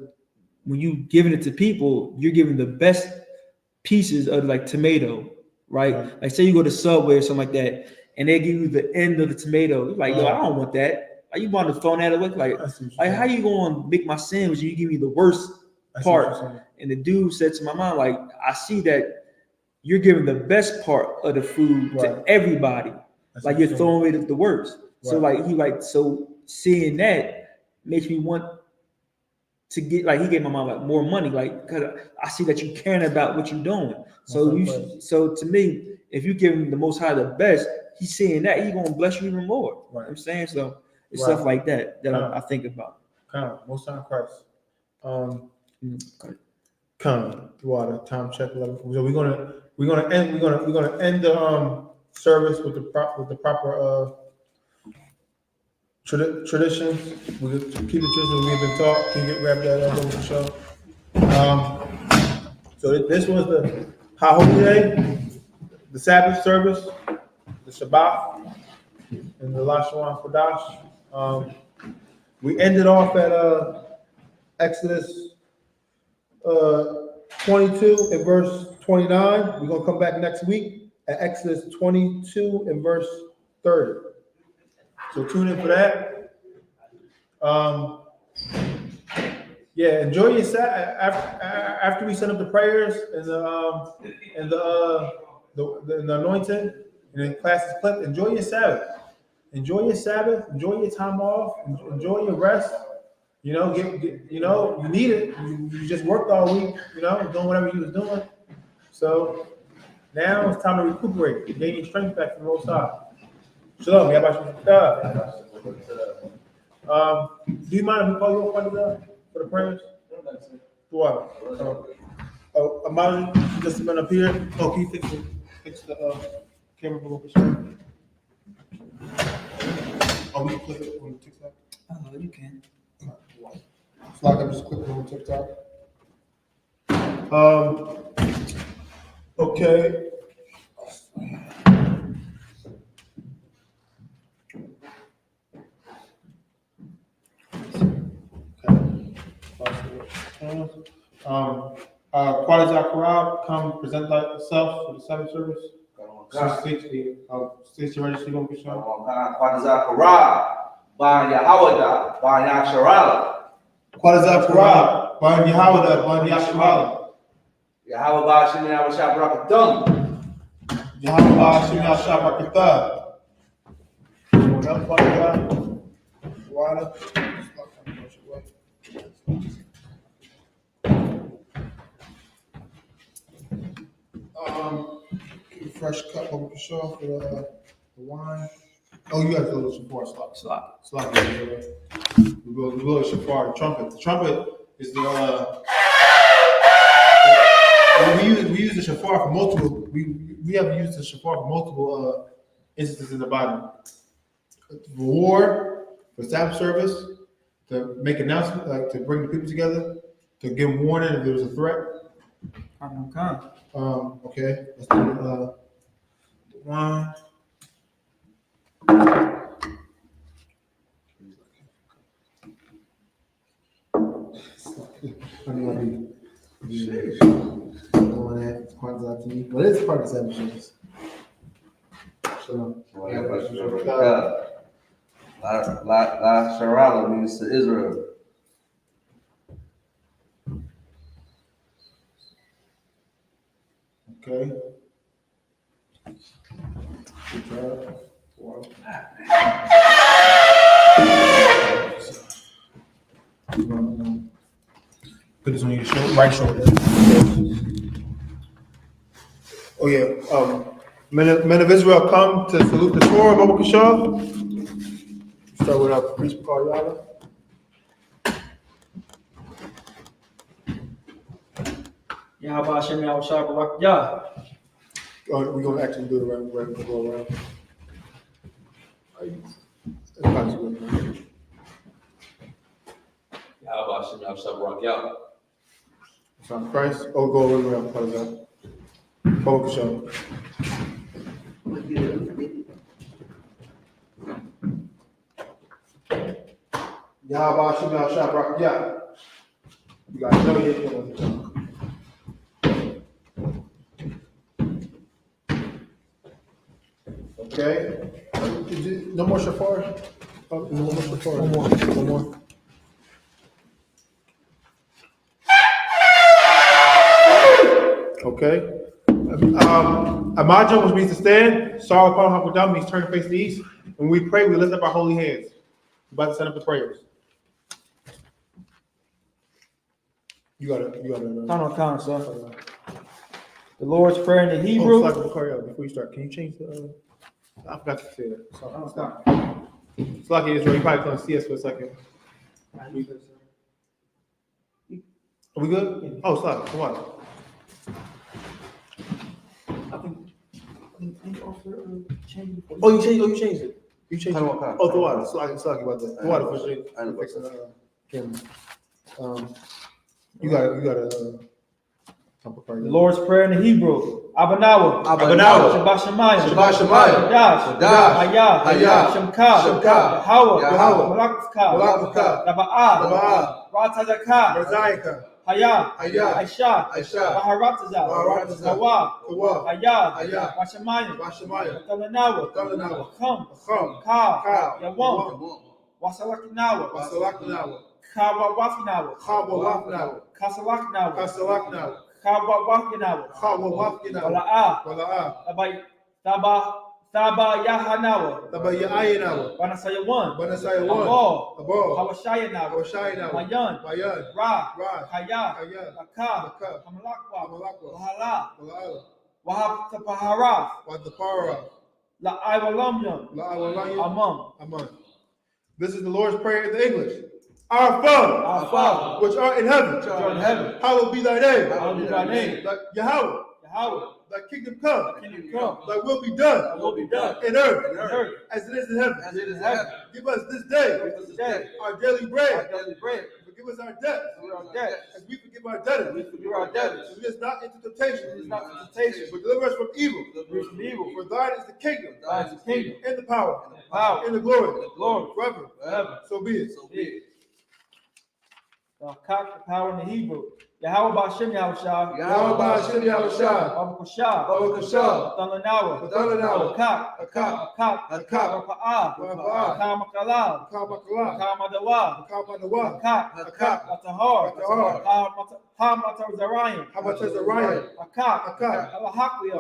when you giving it to people, you're giving the best pieces of like tomato, right? Like say you go to Subway or something like that, and they give you the end of the tomato. You're like, yo, I don't want that. Like, you want to throw that away? Like how you gonna make my sandwich and you give me the worst part? And the dude said to my mom, like, I see that you're giving the best part of the food to everybody. Like you're throwing away the worst. So so seeing that makes me want to get, like, he gave my mom like more money, like, because I see that you caring about what you're doing. So so to me, if you give him the Most High the best, he's seeing that he's gonna bless you even more. Right. You know what I'm saying? So it's stuff like that I think about. Most High Christ. Come water time check 11. So we're gonna end the service with the proper traditions. We keep the traditions we've been taught. Can you grab that over the show? So this was the Holiday, the Sabbath service, the Shabbat, and the Lashawan Kodash. We ended off at Exodus 22 and verse 29. We're gonna come back next week at Exodus 22 and verse 30. So tune in for that. Enjoy your Sabbath after we set up the prayers and the anointing and the classes clipped. Enjoy your Sabbath. Enjoy your Sabbath. Enjoy your time off. Enjoy your rest. You know, you need it. You just worked all week. You know, doing whatever you was doing. So now it's time to recuperate, gain your strength back from the Most High. Shalom. Do you mind if we call you up for the prayers? What? Amali just been up here. Oh, can you fix the camera for a second? Oh, we can click it on the TikTok? Oh, you can. So I can just click it on TikTok. Okay. Quality Zakarab, come present yourself for the Sabbath service. State your registry gonna be shown. Quality Zakarab, by Yahweh, by Yasharala. Quality Zakarab, by Yahweh, by Yasharala. Yahweh by Shimon Yahweh Brakathum. Yahweh by Shimon Yahweh Brakathum. What else, Quality? Water. Fresh cup over the show for The wine. Oh, you got to blow the shofar. Slap. We blow the shofar. The trumpet. The trumpet is the. We use the shofar for multiple. We have used the shofar for multiple instances in the Bible. For war, for Sabbath service, to make announcements, like to bring the people together, to give warning if there was a threat. Okay. Let's do the wine. I mean, doing that points out to me, but it's part of Sabbath service. So, La Sharala means to Israel. okay. Good job. Wow. Put this on your shoulder, right shoulder. Oh yeah. Men of Israel come to salute the Torah, Baba Kashav. Start with our priest, Yahweh. Yahweh Hashem Yahweh Shah Barak Yah. Oh, we're gonna actually do it around. Go around. Yahweh Hashem Yahweh Shah Barak Yah. Son Christ. Oh, go around. What is that? Baba Kashav. Yahweh Hashem Yahweh Shah Barak Yah. You got no yet. Okay. No more shofar? No more shofar. One more. Okay. Imagine which means to stand. Sorrow upon Hakudam means turn to face the east. When we pray, we lift up our holy hands. We're about to set up the prayers. You got it. Count, sir. The Lord's Prayer in the Hebrew. Before you start, can you change the? I forgot to say that. It's like Israel. You probably can't see us for a second. Are we good? Oh, stop. Come on. Oh, you changed it. You changed it. Oh, the water. Sorry about that. The water for sure. I'm fixing the camera. You got it. The Lord's Prayer in the Hebrew. Abanawa. Shabbat Shemayim. Dash. Hayah. Shemka. Yahweh. Malakka. Raba'ah. Ratazaka. Hayah. I.S.U.P.K. Maharatazah. Hawa. Hayah. Washamayim. Talanawa. Come. Ka. Yawam. Wasalakinawa. Kawawafinawa. Kasalakinawa. Kawawafinawa. Wala'ah. Taba Yahanawa. Banasayawan. Abal. Hawashayanawa. Mayan. Ra. Hayah. Aka. Hamalakwa. Wahala. Wahatapahara. La'awalamyam. Amen. This is the Lord's Prayer in the English. Our Father, which art in heaven, hallowed be thy name. Like Yahweh, thy kingdom come, thy will be done, in earth, as it is in heaven. Give us this day our daily bread. Forgive us our debts, as we forgive our debtors. Lead us not into temptation, but deliver us from evil. For thine is the kingdom, and the power, and the glory, forever. So be it. Cock the power in the Hebrew. Yahweh Ba'Shem Yahweh Shah. Baba Kashav. Talanawa. Akak. Rapa'ah. Kamakalav. Akak. Atahar. Hamatazarayim. Akak. Alahakliya.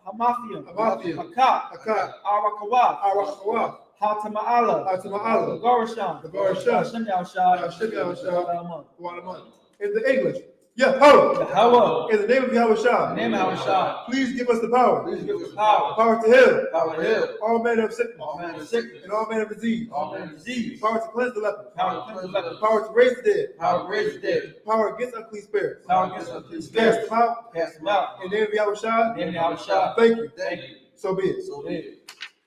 Hamathiam. Akak. Arakawah. Hatama'ala. Gorasham. In the English, Yahweh. In the name of Yahushua. In the name of Yahushua. Please give us the power. Please give us power. Power to heal. Power to heal. All manner of sickness. All manner of sickness. And all manner of disease. All manner of disease. Power to cleanse the leper. Power to cleanse the leper. Power to raise the dead. Power to raise the dead. Power against unclean spirits. Power against unclean Cast spirits. them out. Cast them out. In the name of Yahushua. In the name of Yahushua. Thank you. Thank you. So be it. So be it.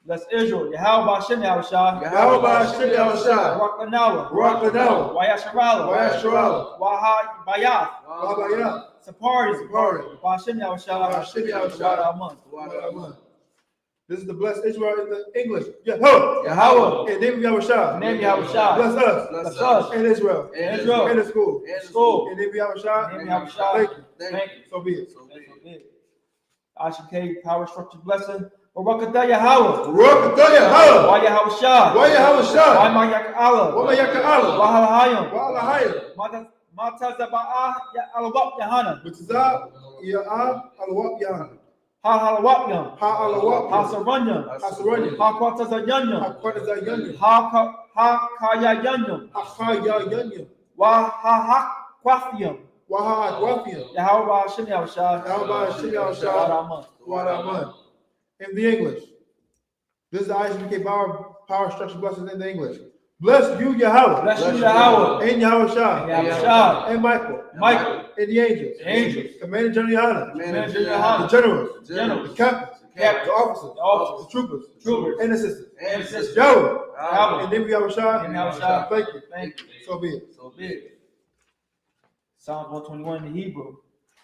Bless Israel. Yahweh Hashem Yahushua. Yahweh Hashem Yahushua. Barak Lanawa. Barak Lanawa. Wayasharala. Wayasharala. Waha Bayath. Wabayah. Sapari. Sapari. Hashem Yahushua. Hashem Yahushua. Amen. This is the blessed Israel in the English. Yahweh. Yahweh. In the name of Yahushua. In the name of Yahushua. Bless us. Bless us. And Israel. And Israel. And the school. And the school. In the name of Yahushua. In the name of Yahushua. Thank you. Thank you. So be it. So be it. I.S.U.P.K. Power Structure Blessing. Barakatah Yahweh. Barakatah Yahweh. Why Yahushua. Why Yahushua. Why Mayak Allah. Why Mayak Allah. Why Halahayim. Why Matazaba'ah Alawap Yahanna. Matazah Alawap Yahanna. Ha Halawapyam. Ha Alawap. Ha Saranyam. Ha Saranyam. Ha Kwatazayanyam. Ha Kwatazayanyam. Ha Kayayanyam. Ha Kayayanyam. Wah Ha Kwafyam. Waha Aquafium. Yahweh Hashem Yahushua. Yahweh Hashem Yahushua. Waraman. In the English. This is the I.S.U.P.K. power structure blessings in the English. Bless you, Yahweh. Bless you, Yahweh. And Yahushua. And Yahushua. And Michael. Michael. And the angels. The angels. Commander General Yohanna. Commander General Yohanna. The generals. Generals. The captains. The officers. The officers. The troopers. Troopers. And assistants. And assistants. Yahweh. Yahweh. In the name of Yahushua. In Yahushua. Thank you. Thank you. So be it. So be it. Psalms 121 in the Hebrew.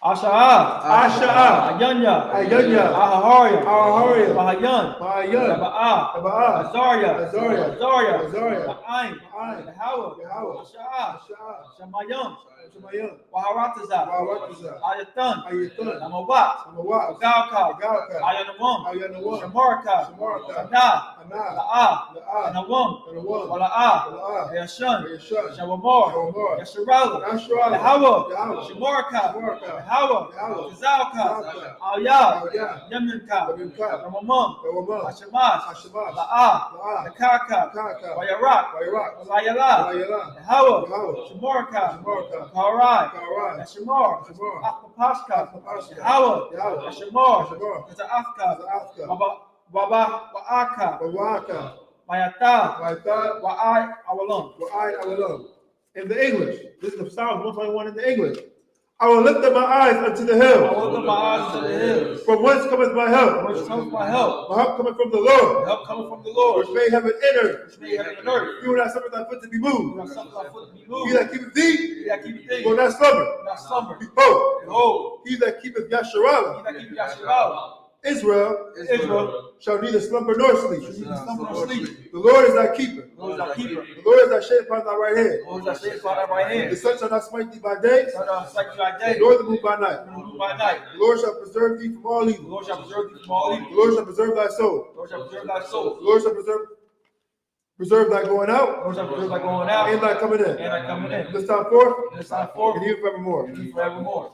Asha'ah. Asha'ah. Ayanya. Ayanya. Ahaharia. Ahaharia. Mahayan. Mahayan. Taba'ah. Taba'ah. Azaria. Azaria. Azaria. Azaria. Ma'ayin. Ma'ayin. Yahweh. Yahweh. Asha'ah. Asha'ah. Shamayam. Shamayam. Waharatazah. Waharatazah. Ayatan. Ayatan. Namawat. Namawat. Galka. Galka. Ayanawam. Ayanawam. Shamarka. Shamarka. Ana. Ana. La'ah. La'ah. Anawam. Anawam. Wala'ah. Wala'ah. Yashan. Yashan. Shawamar. Shawamar. Yasharala. Yasharala. Yahweh. Yahweh. Shamarka. Shamarka. Yahweh. Yahweh. Zalka. Zalka. Aliyah. Aliyah. Yaminka. Yaminka. Ramamam. Ramamam. Hashemash. Hashemash. La'ah. La'ah. Nakaka. Nakaka. Wayarak. Wayarak. Walayala. Walayala. Yahweh. Yahweh. Shamarka. Shamarka. Karai. Karai. Yashamar. Yashamar. Akpapashka. Akpapashka. Yahweh. Yahweh. Yashamar. Yashamar. Kaza'afka. Kaza'afka. Wa'aka. Wa'aka. Mayata. Mayata. Wa'ai Awalam. Wa'ai Awalam. In the English, this is the Psalms 121 in the English. I will lift up my eyes unto the I hills. will lift up my eyes to the hills. From whence cometh my help? Which comes my help? My help cometh from the Lord, Help coming from the Lord. which made heaven and earth. Which made heaven and earth. You will not suffer thy foot to be Do moved. not suffer thy foot to be He moved. that keepeth thee He that keepeth thee will not slumber. will not slumber. Behold, Behold, he that keepeth he Yasharala, that keepeth Yasharala, Israel, Israel, shall neither slumber nor sleep. neither slumber nor sleep. The Lord is thy keeper. The Lord is thy keeper. The Lord is thy shade upon thy right hand. The Lord is thy shade upon thy right The hand. sun shall not smite thee by day, Sun shall strike thee by day, nor the moon by night. nor the moon by night. The Lord shall preserve thee from all The evil. Lord shall preserve thee from all The evil. Lord shall preserve thy soul. The Lord shall preserve thy soul. The Lord shall preserve thy going The out Lord shall preserve thy going out and thy coming in. and thy coming in. This time forth And this time forth, and even forevermore. and forevermore.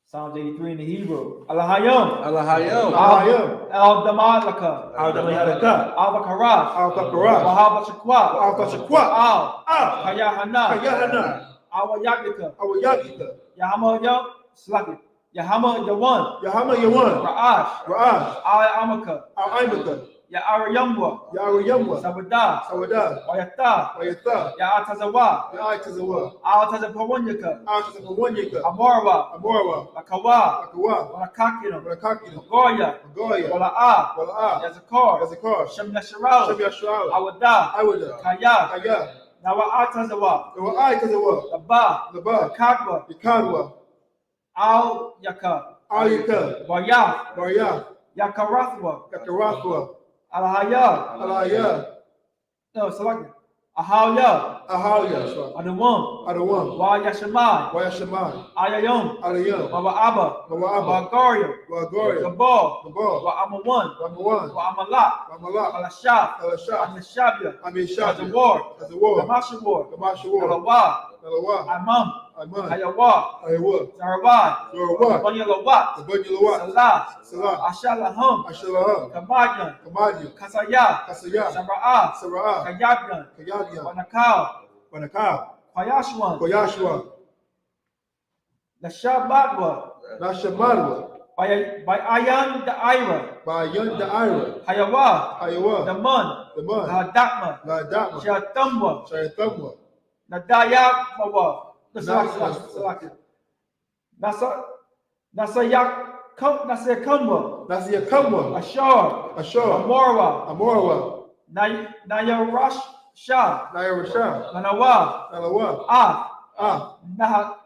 Psalms 83 in the Hebrew. Alahayim. Alahayim. Ahayim. Al-Damalaka. Al-Damalaka. Al-Bakarash. Al-Kakarash. Wahab-Shakwa. Al-Kashakwa. Al. Al. Kayahana. Kayahana. Awa-Yaglika. Awayagita. Yahama Yam. Slaki. Yahama Yawan. Yahama Yawan. Ra'ash. Ra'ash. Al-Amaka. Al-Aimaka. Ya'arayamwa. Yahweh. Sawadah. Sawadah. Wayata. Wayatha. Ya'atazawa. Ya'atazawa. Al-Tazapawanyaka. Al-Tazapawanyaka. Amorwa. Amorwa. Akawa. Akawa. Wanakakina. Wanakakina. Goya. Goya. Wala'ah. Wala'ah. Yazakar. Yazakar. Shem Yasharala. Shem Yasharala. Awada. Awada. Kaya. Kaya. Nawa'atazawa. There were I Kazawa. Laba. Laba. Kakwa. Yakadwa. Al Yaka. Ayaka. Barya. Barya. Yakarathwa. Yakarathwa. Alahaya. Alaya. No, select it. Ahaya. Ahalia. Adawam. Adawam. Wa Yashamai. Wayashamai. Ayayom. Alayam. Wa Abba. Mawa'aba. Wa Garia. Wagaria. Gabal. Gabal. Wa Amawan. Ramawan. Wa Amalak. Ramalak. Alashaf. Alashah. Amishabia. Amishah. Azawar. As a war. Damashawar. Gamashawar. Alawa. Alawa. Amam. Aman. Ayawa. Ayawa. Zarabai. Yorawa. Banyalawat. Abanyalawat. Salah. Salah. Ashalaham. Ashalaham. Kamajan. Kamadian. Kasaya. Kasaya. Sara'ah. Sara'ah. Kayabyan. Kayadian. Wanakal. Wanakal. Kwayashwan. Koyashua. Nashabatwa, Nashamadwa, by Ayan the Ira, by Yun the Ira, Hayawa, the Hayawa, Mun, the Mun, Hadakma, Ladama, Shatumwa, Shayatumwa, Nadayabawa, Nasayakumwa, Nasiyakumwa, Ashar, Ashur, Amorwa, Amorwa, Nayarash Shah, Nayarasham, Nanawa, Nalawa,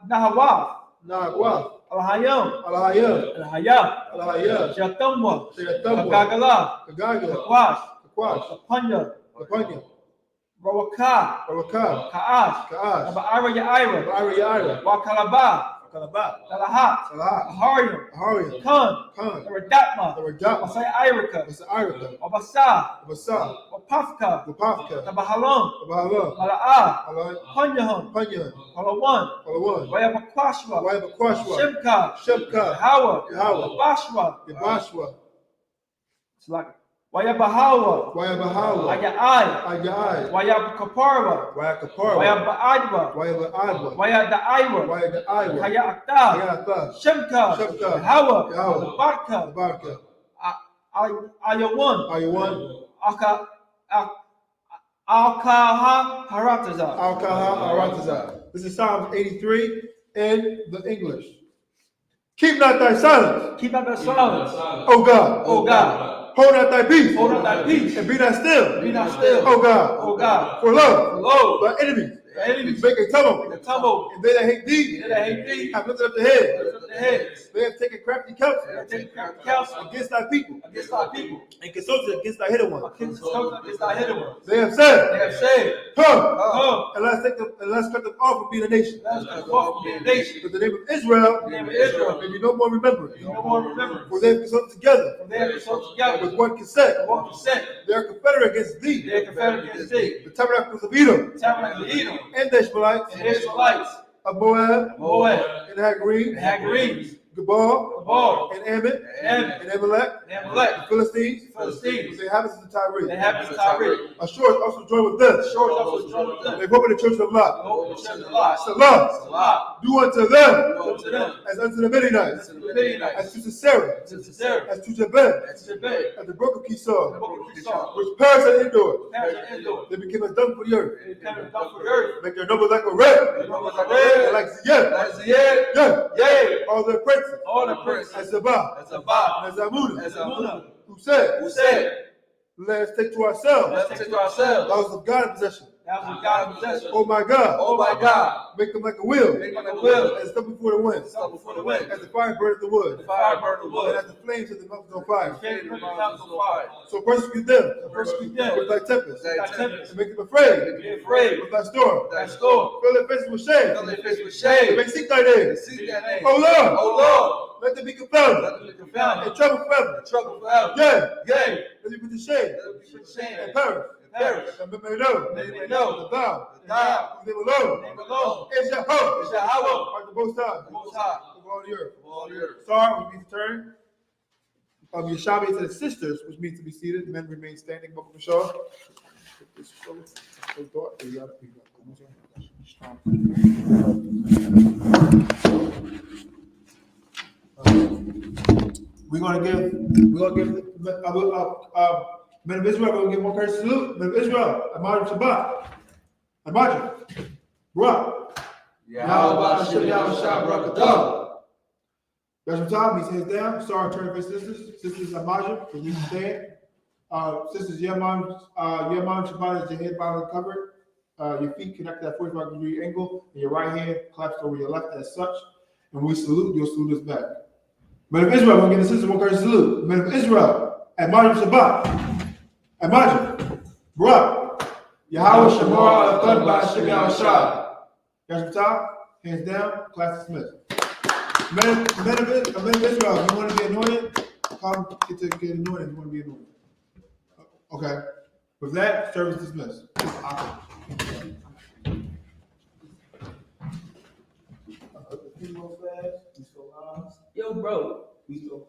Nahawa, Nagwa, Alhayam, Alahayam, Alhayab, Alahayam, Shatumwa, Shayatumwa, Gagala, Kagagla, Kwash, Kwash, Apanya, Lapanya, Rawaka, Barakah, Kaash, Kaash, Ira Yaira, Ba'ari Yaira, Wakalaba, Kalaba, Talahat, Salah, Aharium, Ahariam, Khan, Khan, the Redatma, the Rajat, Masai Irika, the Irika, Obasa, the Basa, Wapafka, the the Pafka, Bahalon, the Bahala, Malaa, Allah, Panyahum, Panyan, Palawan, Palawan, Wayabakwashwa, Wayabakwashwa, Shimka, Shemka, Hawa, Yahweh, Bashwa, Yabashwa, Wayabahawa, Wayabahawa, Ayai, Ayai, Wayabakaparwa, Wayakaparwa, Wayabaadwa, Wayabadwa, Wayadaiwa, Wayadaiwa, Hayata, Hayata, Shimka, Shemka, Hawa, Yahweh, Barka, Baraka, Ayawan, Ayawan, Aka Alkaha Harataza. Al-Kaha, Arataza. This is Psalms 83 in the English. Keep not thy silence, Keep out the silence, O God. O God. Hold not thy peace, Hold not thy peace, and be not still, be not still, O God. O God. For lo, Lo, thy enemies the enemies make a the tumult, tumble, and they that hate thee they that hate thee, have lifted up the head. lift up their heads. They have taken crafty counsel They have taken counsel against thy people, against thy people, and consulted against thy hidden ones. against thy hidden ones. They have They said, have said, come, come, and let's cut them off from being a nation. let us cut them off from being a nation. But the name of Israel The name of Israel may be no more remembered. no more remembrance. For they have consulted together For they have consulted together with one consent. with one consent. They are confederate against thee, They are confederate against thee. the tabernacles of Edom, Tabernacle of Edom, and the Ishmaelites, and the Israelites, of Moab, Moab, and Hagarenes, and Hagarenes, Gabal, Gabal, and Ammon, and and Amalek, and the Amalek, Philistines, Philistines, with the inhabitants of Tyre. the inhabitants of Tyre. Ashur also joined with them. Short also joined with them. They hope in the children of Lot. Behold, the children of Lot. Salah, Salah, do unto them do unto them as unto the Midianites, as to the Midianites, as to Sisera, as to Sisera, as to Jabin, as to Jabin, as the brook of the Kisar, book of Esau, which perished at Endor. Parents and Endor. They became as dung for the earth. They became a dump for the earth. Make their numbers like a red, The numbers are and red, like Ziyah. as the year, Yeah, yea, all their princes, all the princes, as Zabah, as Abba, as Amunah, as Amunah, who said, who said, let us take to ourselves let's take to ourselves the house of God in possession. that was God in possession. Oh my God, Oh my God, make them like a wheel, make them a will, as stuff before the wind, stop before the wind, as the fire burneth the wood, the fire burn the and wood, as the flames of the mountains on fire. fade the mountains on fire. So persecute them Persecute them with thy tempest, thy tempest, and make them afraid be afraid with thy storm. thy storm, Fill their faces with shame, fill their face with and shame, may seek thy name. seek thy name. O Lord, O Lord, let them be confounded let them be confounded, and troubled forever. trouble forever. Yea, Yea, let them be put to shame let them be put to shame and perish. and perish. And men may know They may know that thou, thou, whose name alone, name alone, is Yahweh, is Yahweh, art the most high, the Most High, of all the earth. of all the earth. Sorry, which means turn. Yeshabi to the sisters, which means to be seated. Men remain standing. Welcome to Shaw. We're gonna give men of Israel. We're gonna give one courtesy salute. Men of Israel, Amajim Shabbat, Amajim, Barak. Yahweh Hashem Yahweh Shabbat. That's what time. He says down. Sorry, turn for sisters. Sisters Amajim, release the stand. Sisters Yeman Shabbat is your head bottom covered. Your feet connect to that 45-degree angle, and your right hand claps over your left as such. And we salute, you'll salute us back. Men of Israel, we're going to give the sisters one courtesy salute. Men of Israel, Amajim Shabbat, Amajim, Barak, Yahweh Shamar Al-Qad Ba'Hashem Yahweh Shai. That's what time. Hands down, class dismissed. Men of Israel, if you want to be anointed, come get anointed if you want to be anointed. Okay. With that, service dismissed. Yo, bro, we still